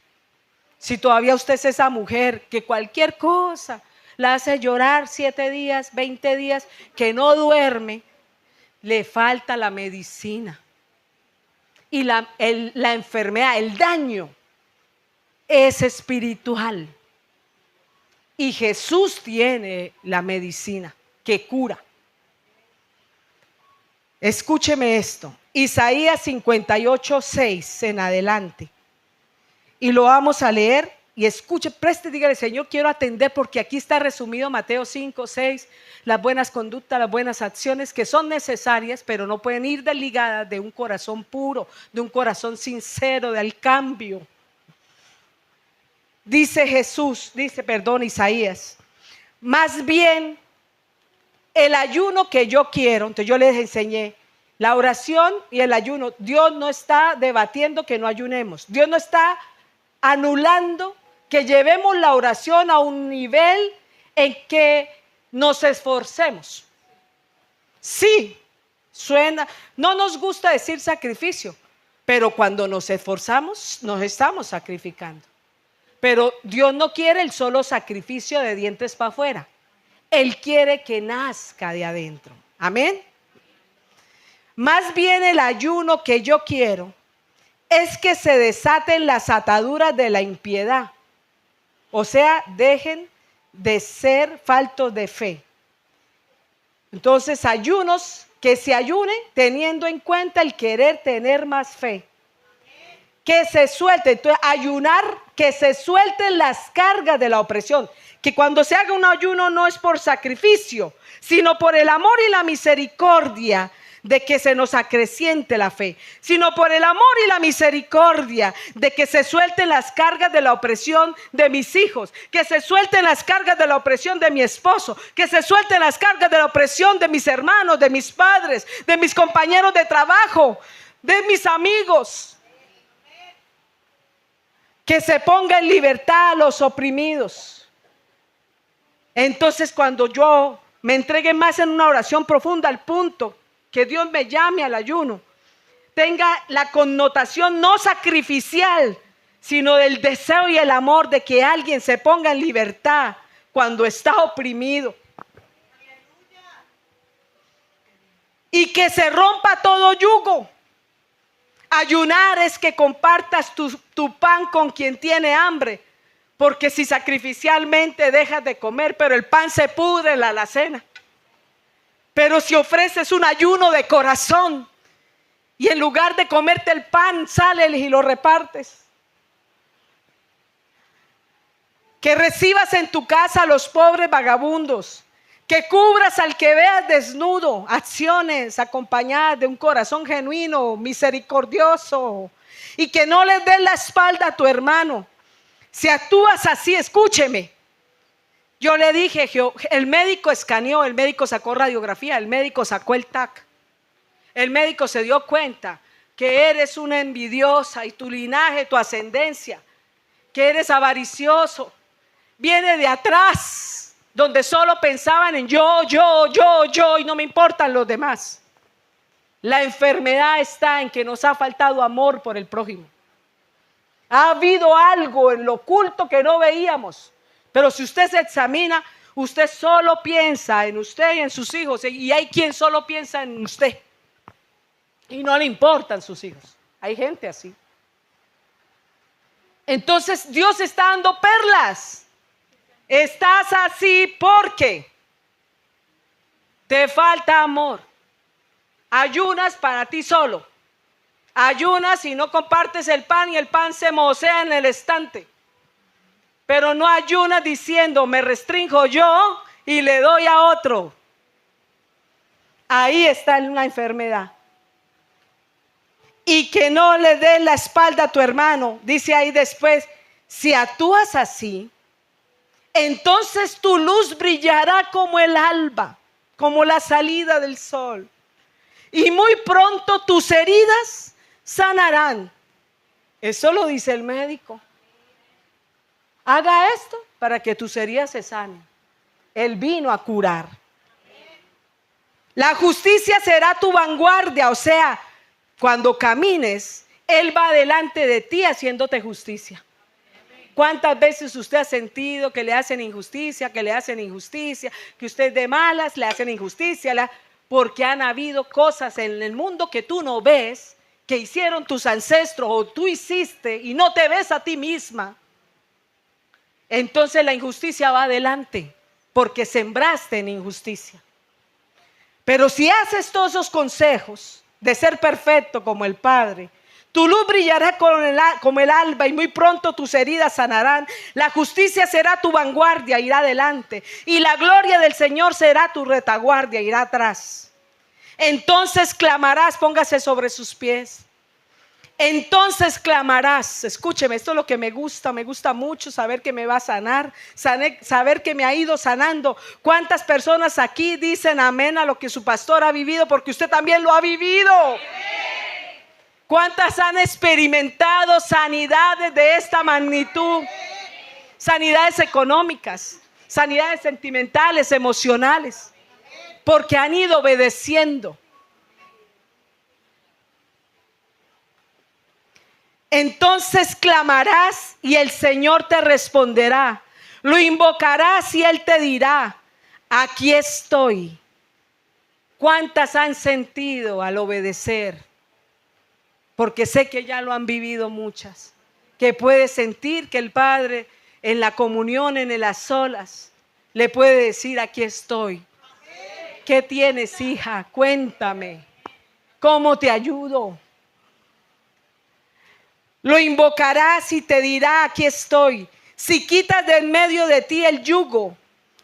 si todavía usted es esa mujer que cualquier cosa la hace llorar 7 días, 20 días, que no duerme, le falta la medicina. Y la enfermedad, el daño es espiritual. Y Jesús tiene la medicina que cura. Escúcheme esto, Isaías 58:6 en adelante. Y lo vamos a leer y escuche, preste, dígale: Señor, quiero atender, porque aquí está resumido Mateo 5:6, las buenas conductas, las buenas acciones que son necesarias, pero no pueden ir desligadas de un corazón puro, de un corazón sincero, del cambio. Dice Isaías: más bien el ayuno que yo quiero. Entonces yo les enseñé la oración y el ayuno. Dios no está debatiendo que no ayunemos. Dios no está anulando que llevemos la oración a un nivel en que nos esforcemos. Sí, suena, no nos gusta decir sacrificio, pero cuando nos esforzamos, nos estamos sacrificando. Pero Dios no quiere el solo sacrificio de dientes para afuera. Él quiere que nazca de adentro. Amén. Más bien el ayuno que yo quiero es que se desaten las ataduras de la impiedad. O sea, dejen de ser faltos de fe. Entonces, ayunos que se ayunen teniendo en cuenta el querer tener más fe. Que se suelte, entonces ayunar, que se suelten las cargas de la opresión. Que cuando se haga un ayuno no es por sacrificio, sino por el amor y la misericordia de que se nos acreciente la fe, sino por el amor y la misericordia de que se suelten las cargas de la opresión de mis hijos, que se suelten las cargas de la opresión de mi esposo, que se suelten las cargas de la opresión de mis hermanos, de mis padres, de mis compañeros de trabajo, de mis amigos. Que se ponga en libertad a los oprimidos. Entonces, cuando yo me entregue más en una oración profunda, al punto que Dios me llame al ayuno, tenga la connotación no sacrificial, sino del deseo y el amor de que alguien se ponga en libertad cuando está oprimido. Y que se rompa todo yugo. Ayunar es que compartas tu pan con quien tiene hambre, porque si sacrificialmente dejas de comer, pero el pan se pudre en la alacena. Pero si ofreces un ayuno de corazón y en lugar de comerte el pan, sales y lo repartes. Que recibas en tu casa a los pobres vagabundos. Que cubras al que veas desnudo. Acciones acompañadas de un corazón genuino, misericordioso. Y que no les des la espalda a tu hermano. Si actúas así, escúcheme. Yo le dije, el médico escaneó, el médico sacó radiografía, el médico sacó el TAC. El médico se dio cuenta que eres una envidiosa y tu linaje, tu ascendencia, que eres avaricioso, viene de atrás, donde solo pensaban en yo, y no me importan los demás. La enfermedad está en que nos ha faltado amor por el prójimo. Ha habido algo en lo oculto que no veíamos, pero si usted se examina, usted solo piensa en usted y en sus hijos, y hay quien solo piensa en usted y no le importan sus hijos. Hay gente así. Entonces Dios está dando perlas. Estás así porque te falta amor. Ayunas para ti solo. Ayunas y no compartes el pan y el pan se mocea en el estante. Pero no ayunas diciendo, me restringo yo y le doy a otro. Ahí está una enfermedad. Y que no le des la espalda a tu hermano. Dice ahí después, si actúas así, entonces tu luz brillará como el alba, como la salida del sol. Y muy pronto tus heridas sanarán. Eso lo dice el médico. Haga esto para que tus heridas se sanen. Él vino a curar. La justicia será tu vanguardia, o sea, cuando camines, Él va delante de ti haciéndote justicia. ¿Cuántas veces usted ha sentido que le hacen injusticia, que usted de malas le hacen injusticia? Porque han habido cosas en el mundo que tú no ves, que hicieron tus ancestros o tú hiciste y no te ves a ti misma. Entonces la injusticia va adelante porque sembraste en injusticia. Pero si haces todos esos consejos de ser perfecto como el Padre, tu luz brillará como el alba y muy pronto tus heridas sanarán. La justicia será tu vanguardia, irá adelante, y la gloria del Señor será tu retaguardia, irá atrás. Entonces clamarás, póngase sobre sus pies. Entonces clamarás, escúcheme, esto es lo que me gusta mucho, saber que me va a sanar, saber que me ha ido sanando. ¿Cuántas personas aquí dicen amén a lo que su pastor ha vivido? Porque usted también lo ha vivido. ¿Cuántas han experimentado sanidades de esta magnitud? Sanidades económicas, sanidades sentimentales, emocionales, porque han ido obedeciendo. Entonces clamarás y el Señor te responderá. Lo invocarás y Él te dirá, aquí estoy. ¿Cuántas han sentido al obedecer? Porque sé que ya lo han vivido muchas. Que puede sentir que el Padre en la comunión, en las solas, le puede decir, aquí estoy. ¿Qué tienes, hija? Cuéntame. ¿Cómo te ayudo? Lo invocarás y te dirá, aquí estoy. Si quitas de en medio de ti el yugo,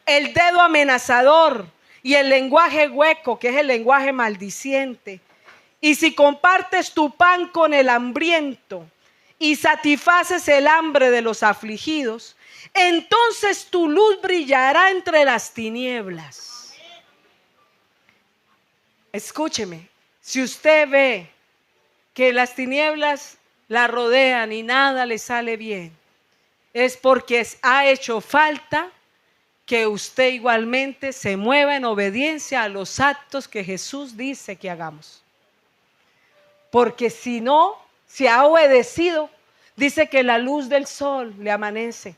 el dedo amenazador y el lenguaje hueco, que es el lenguaje maldiciente, y si compartes tu pan con el hambriento y satisfaces el hambre de los afligidos, entonces tu luz brillará entre las tinieblas. Escúcheme, si usted ve que las tinieblas la rodean y nada le sale bien, es porque ha hecho falta que usted igualmente se mueva en obediencia a los actos que Jesús dice que hagamos. Porque si no, si ha obedecido, dice que la luz del sol le amanece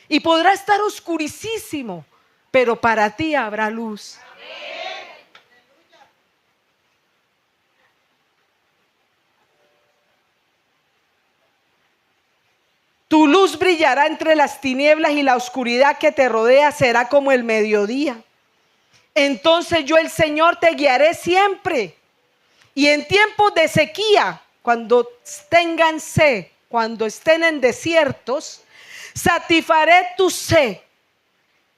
y podrá estar oscurísimo, pero para ti habrá luz. Tu luz brillará entre las tinieblas y la oscuridad que te rodea será como el mediodía. Entonces yo, el Señor, te guiaré siempre. Y en tiempos de sequía, cuando tengan sed, cuando estén en desiertos, satisfaré tu sed.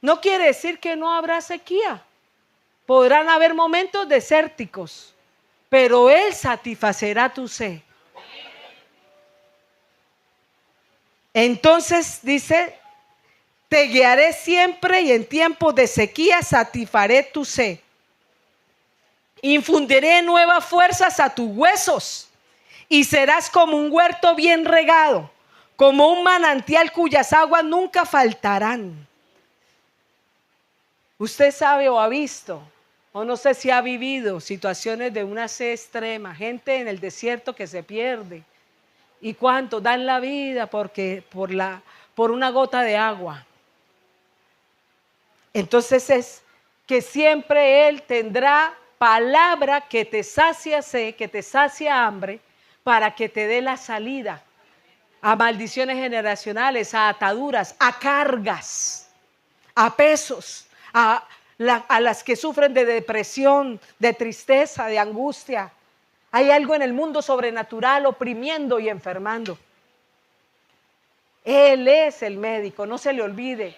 No quiere decir que no habrá sequía. Podrán haber momentos desérticos, pero Él satisfacerá tu sed. Entonces dice, te guiaré siempre y en tiempos de sequía satisfaré tu sed. Infundiré nuevas fuerzas a tus huesos y serás como un huerto bien regado, como un manantial cuyas aguas nunca faltarán. Usted sabe o ha visto, o no sé si ha vivido situaciones de una sed extrema, gente en el desierto que se pierde. ¿Y cuántos dan la vida por una gota de agua? Entonces es que siempre Él tendrá palabra que te sacia sed, que te sacia hambre, para que te dé la salida a maldiciones generacionales, a ataduras, a cargas, a pesos, a las que sufren de depresión, de tristeza, de angustia. Hay algo en el mundo sobrenatural oprimiendo y enfermando. Él es el médico, no se le olvide.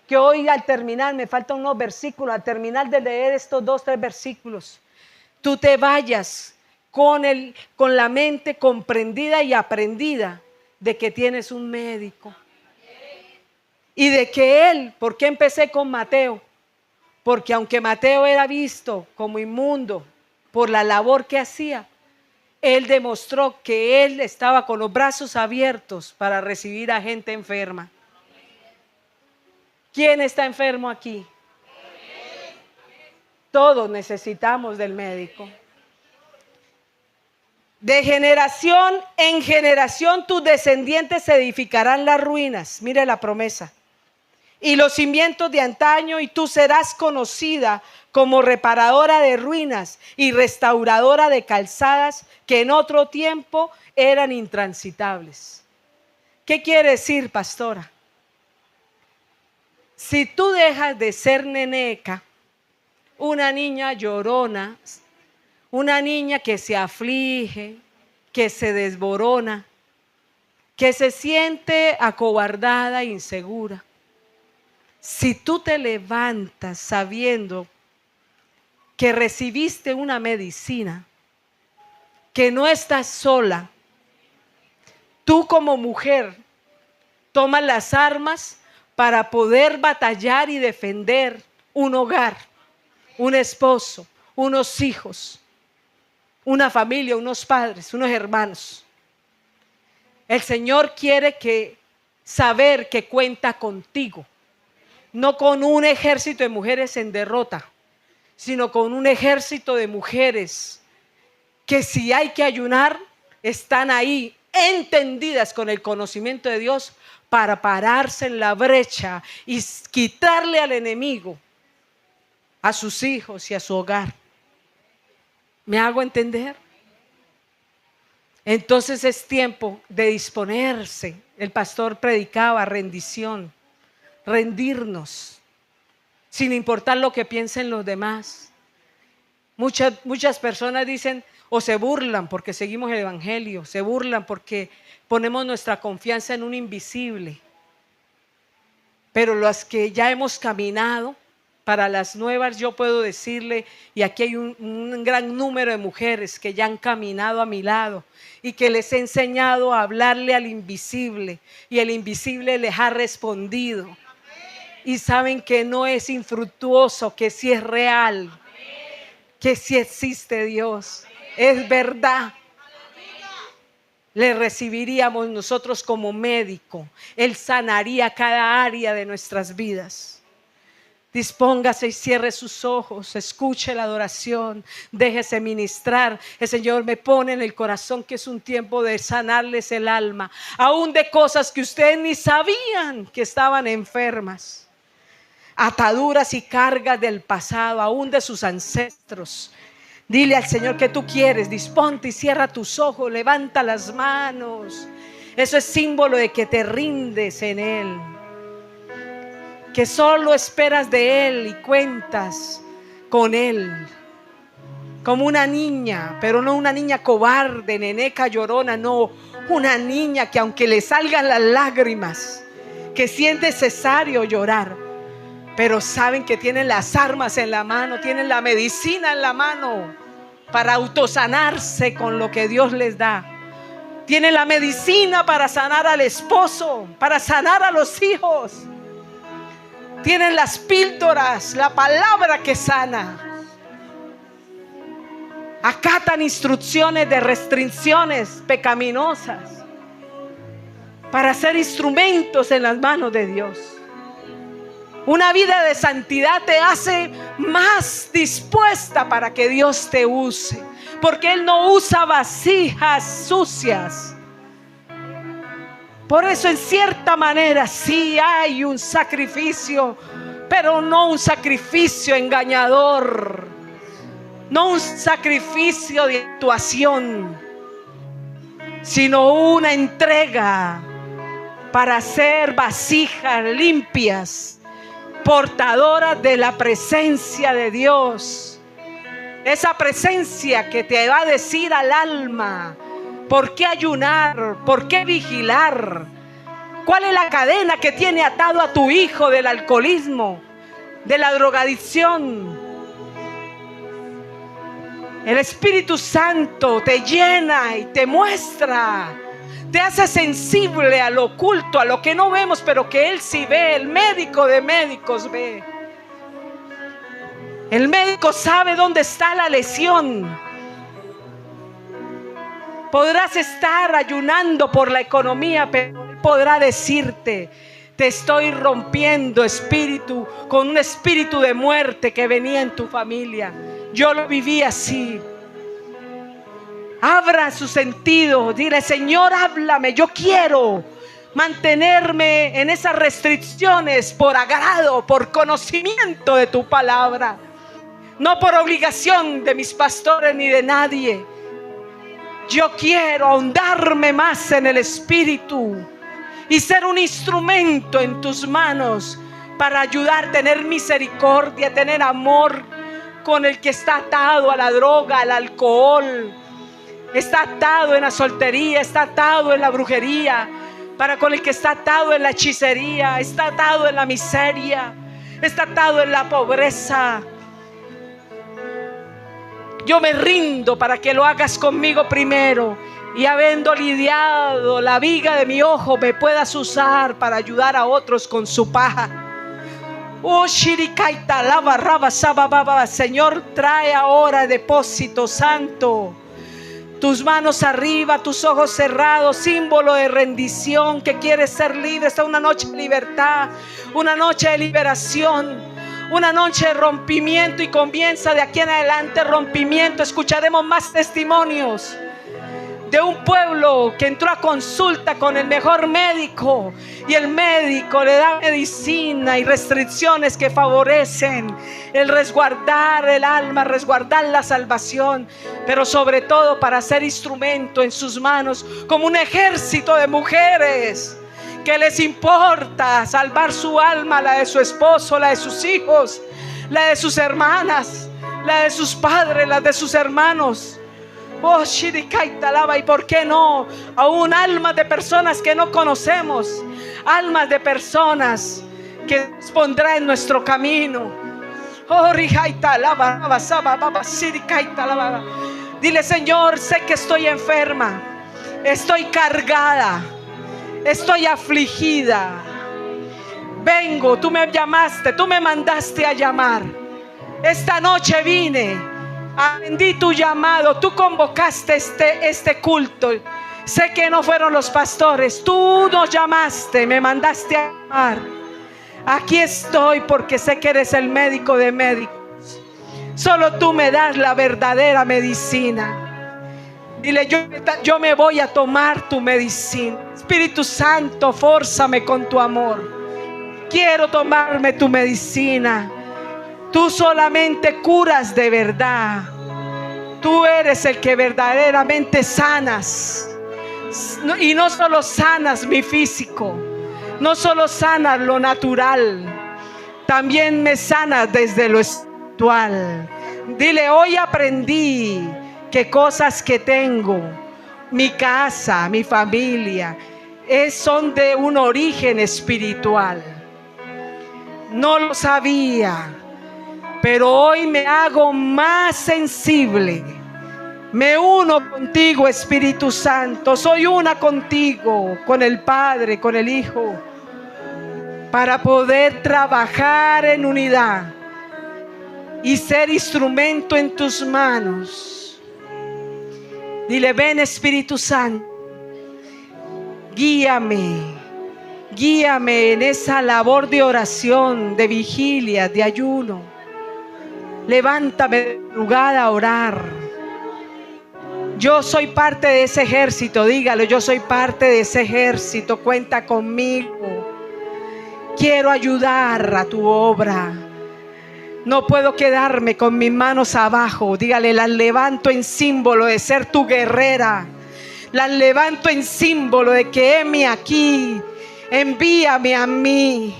Que hoy al terminar, me faltan unos versículos, al terminar de leer estos 2, 3 versículos, tú te vayas con la mente comprendida y aprendida de que tienes un médico. Y de que Él, ¿por qué empecé con Mateo? Porque aunque Mateo era visto como inmundo por la labor que hacía, Él demostró que Él estaba con los brazos abiertos para recibir a gente enferma. ¿Quién está enfermo aquí? Todos necesitamos del médico. De generación en generación tus descendientes edificarán las ruinas. Mire la promesa. Y los cimientos de antaño, y tú serás conocida como reparadora de ruinas y restauradora de calzadas que en otro tiempo eran intransitables. ¿Qué quiere decir, pastora? Si tú dejas de ser neneca, una niña llorona, una niña que se aflige, que se desborona, que se siente acobardada e insegura, si tú te levantas sabiendo que recibiste una medicina, que no estás sola, tú como mujer tomas las armas para poder batallar y defender un hogar, un esposo, unos hijos, una familia, unos padres, unos hermanos. El Señor quiere saber que cuenta contigo, no con un ejército de mujeres en derrota, sino con un ejército de mujeres que si hay que ayunar, están ahí entendidas con el conocimiento de Dios para pararse en la brecha y quitarle al enemigo a sus hijos y a su hogar. ¿Me hago entender? Entonces es tiempo de disponerse. El pastor predicaba rendición, rendirnos, sin importar lo que piensen los demás. Muchas personas dicen o se burlan porque seguimos el evangelio, se burlan porque ponemos nuestra confianza en un invisible. Pero los que ya hemos caminado, para las nuevas yo puedo decirle, y aquí hay un gran número de mujeres que ya han caminado a mi lado y que les he enseñado a hablarle al invisible y el invisible les ha respondido. Y saben que no es infructuoso, que sí es real, que sí existe Dios, es verdad. Le recibiríamos nosotros como médico. Él sanaría cada área de nuestras vidas. Dispóngase y cierre sus ojos, escuche la adoración, déjese ministrar. El Señor me pone en el corazón que es un tiempo de sanarles el alma, aún de cosas que ustedes ni sabían que estaban enfermas. Ataduras y cargas del pasado, aún de sus ancestros. Dile al Señor que tú quieres, disponte y cierra tus ojos, levanta las manos. Eso es símbolo de que te rindes en Él, que solo esperas de Él y cuentas con Él. Como una niña, pero no una niña cobarde, neneca, llorona, no. Una niña que aunque le salgan las lágrimas, que si es necesario llorar, pero saben que tienen las armas en la mano, tienen la medicina en la mano para autosanarse con lo que Dios les da. Tienen la medicina para sanar al esposo, para sanar a los hijos. Tienen las píldoras, la palabra que sana. Acatan instrucciones de restricciones pecaminosas para ser instrumentos en las manos de Dios. Una vida de santidad te hace más dispuesta para que Dios te use, porque Él no usa vasijas sucias. Por eso en cierta manera sí hay un sacrificio, pero no un sacrificio engañador, no un sacrificio de actuación, sino una entrega para ser vasijas limpias, portadoras de la presencia de Dios. Esa presencia que te va a decir al alma por qué ayunar, por qué vigilar. ¿Cuál es la cadena que tiene atado a tu hijo del alcoholismo, de la drogadicción? El Espíritu Santo te llena y te muestra, te hace sensible a lo oculto, a lo que no vemos, pero que Él sí ve. El médico de médicos ve. El médico sabe dónde está la lesión. Podrás estar ayunando por la economía, pero Él podrá decirte: te estoy rompiendo espíritu, con un espíritu de muerte que venía en tu familia. Yo lo viví así. Abra su sentido, dile: Señor, háblame, yo quiero mantenerme en esas restricciones por agrado, por conocimiento de tu palabra, no por obligación de mis pastores ni de nadie. Yo quiero ahondarme más en el Espíritu y ser un instrumento en tus manos para ayudar, tener misericordia, tener amor con el que está atado a la droga, al alcohol, está atado en la soltería, está atado en la brujería, para con el que está atado en la hechicería, está atado en la miseria, está atado en la pobreza. Yo me rindo para que lo hagas conmigo primero, y habiendo lidiado la viga de mi ojo, me puedas usar para ayudar a otros con su paja. Oh, shirikaita, lava, raba, saba, baba. Señor, trae ahora depósito santo. Tus manos arriba, tus ojos cerrados, símbolo de rendición, que quieres ser libre. Esta es una noche de libertad, una noche de liberación, una noche de rompimiento, y comienza de aquí en adelante rompimiento. Escucharemos más testimonios de un pueblo que entró a consulta con el mejor médico, y el médico le da medicina y restricciones que favorecen el resguardar el alma, resguardar la salvación, pero sobre todo para ser instrumento en sus manos, como un ejército de mujeres que les importa salvar su alma, la de su esposo, la de sus hijos, la de sus hermanas, la de sus padres, la de sus hermanos. Oh, shirikaita lava. Y por qué no, aún almas de personas que no conocemos, almas de personas que Dios pondrá en nuestro camino. Oh, rijaita lava, lava, saba, baba, shirikaita lava. Dile: Señor, sé que estoy enferma, estoy cargada, estoy afligida. Vengo, tú me llamaste, tú me mandaste a llamar. Esta noche vine, atendí tu llamado, tú convocaste este culto. Sé que no fueron los pastores, tú nos llamaste, me mandaste a llamar. Aquí estoy porque sé que eres el médico de médicos. Solo tú me das la verdadera medicina. Dile: yo me voy a tomar tu medicina. Espíritu Santo, fórzame con tu amor. Quiero tomarme tu medicina. Tú solamente curas de verdad. Tú eres el que verdaderamente sanas. Y no solo sanas mi físico, no solo sanas lo natural, también me sanas desde lo espiritual. Dile: hoy aprendí que cosas que tengo, mi casa, mi familia, son de un origen espiritual. No lo sabía, pero hoy me hago más sensible Me uno contigo, Espíritu Santo. Soy una contigo, con el Padre, con el Hijo, para poder trabajar en unidad y ser instrumento en tus manos. Dile: ven, Espíritu Santo, guíame, guíame en esa labor de oración, de vigilia, de ayuno. Levántame de lugar a orar. Yo soy parte de ese ejército. Dígalo: yo soy parte de ese ejército. Cuenta conmigo. Quiero ayudar a tu obra. No puedo quedarme con mis manos abajo. Dígale: las levanto en símbolo de ser tu guerrera. Las levanto en símbolo de que heme aquí. Envíame a mí.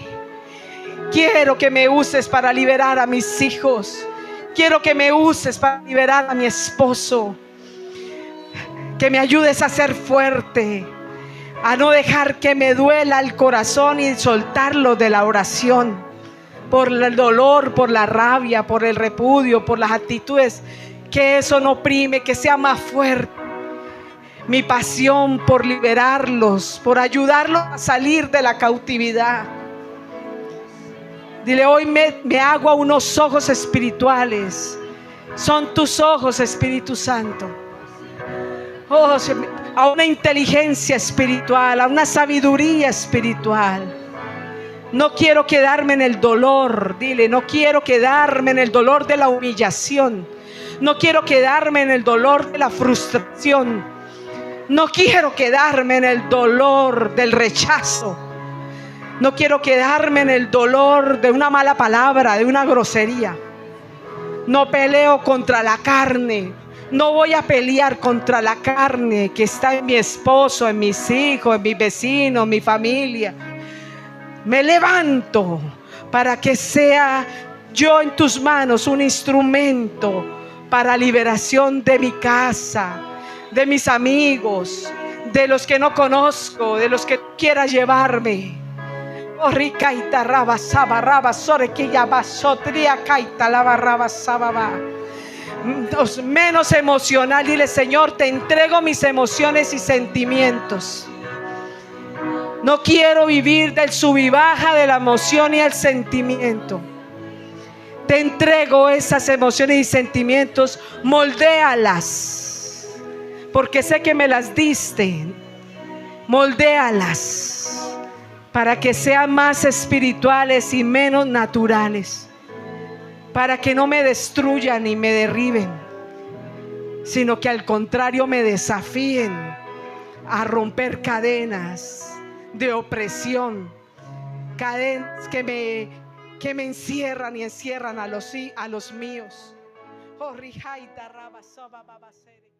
Quiero que me uses para liberar a mis hijos. Quiero que me uses para liberar a mi esposo. Que me ayudes a ser fuerte, a no dejar que me duela el corazón y soltarlo de la oración, por el dolor, por la rabia, por el repudio, por las actitudes. Que eso no oprime, que sea más fuerte mi pasión por liberarlos, por ayudarlos a salir de la cautividad. Dile: hoy me hago a unos ojos espirituales. Son tus ojos, Espíritu Santo. Oh, a una inteligencia espiritual, a una sabiduría espiritual. No quiero quedarme en el dolor. Dile: no quiero quedarme en el dolor de la humillación. No quiero quedarme en el dolor de la frustración. No quiero quedarme en el dolor del rechazo. No quiero quedarme en el dolor de una mala palabra, de una grosería. No peleo contra la carne. No voy a pelear contra la carne que está en mi esposo, en mis hijos, en mis vecinos, en mi familia. Me levanto para que sea yo en tus manos un instrumento para liberación de mi casa, de mis amigos, de los que no conozco, de los que quieras llevarme. Oh, ricaita raba sabarraba sorequilla basotria caita la barraba sababa. Menos emocional. Dile: Señor, te entrego mis emociones y sentimientos. No quiero vivir del sub y baja de la emoción y el sentimiento. Te entrego esas emociones y sentimientos. Moldéalas, porque sé que me las diste. Moldéalas para que sean más espirituales y menos naturales, para que no me destruyan ni me derriben, sino que al contrario me desafíen a romper cadenas de opresión, cadenas que me encierran y encierran a los míos. Oh, rijaita, rabasaba, babasere.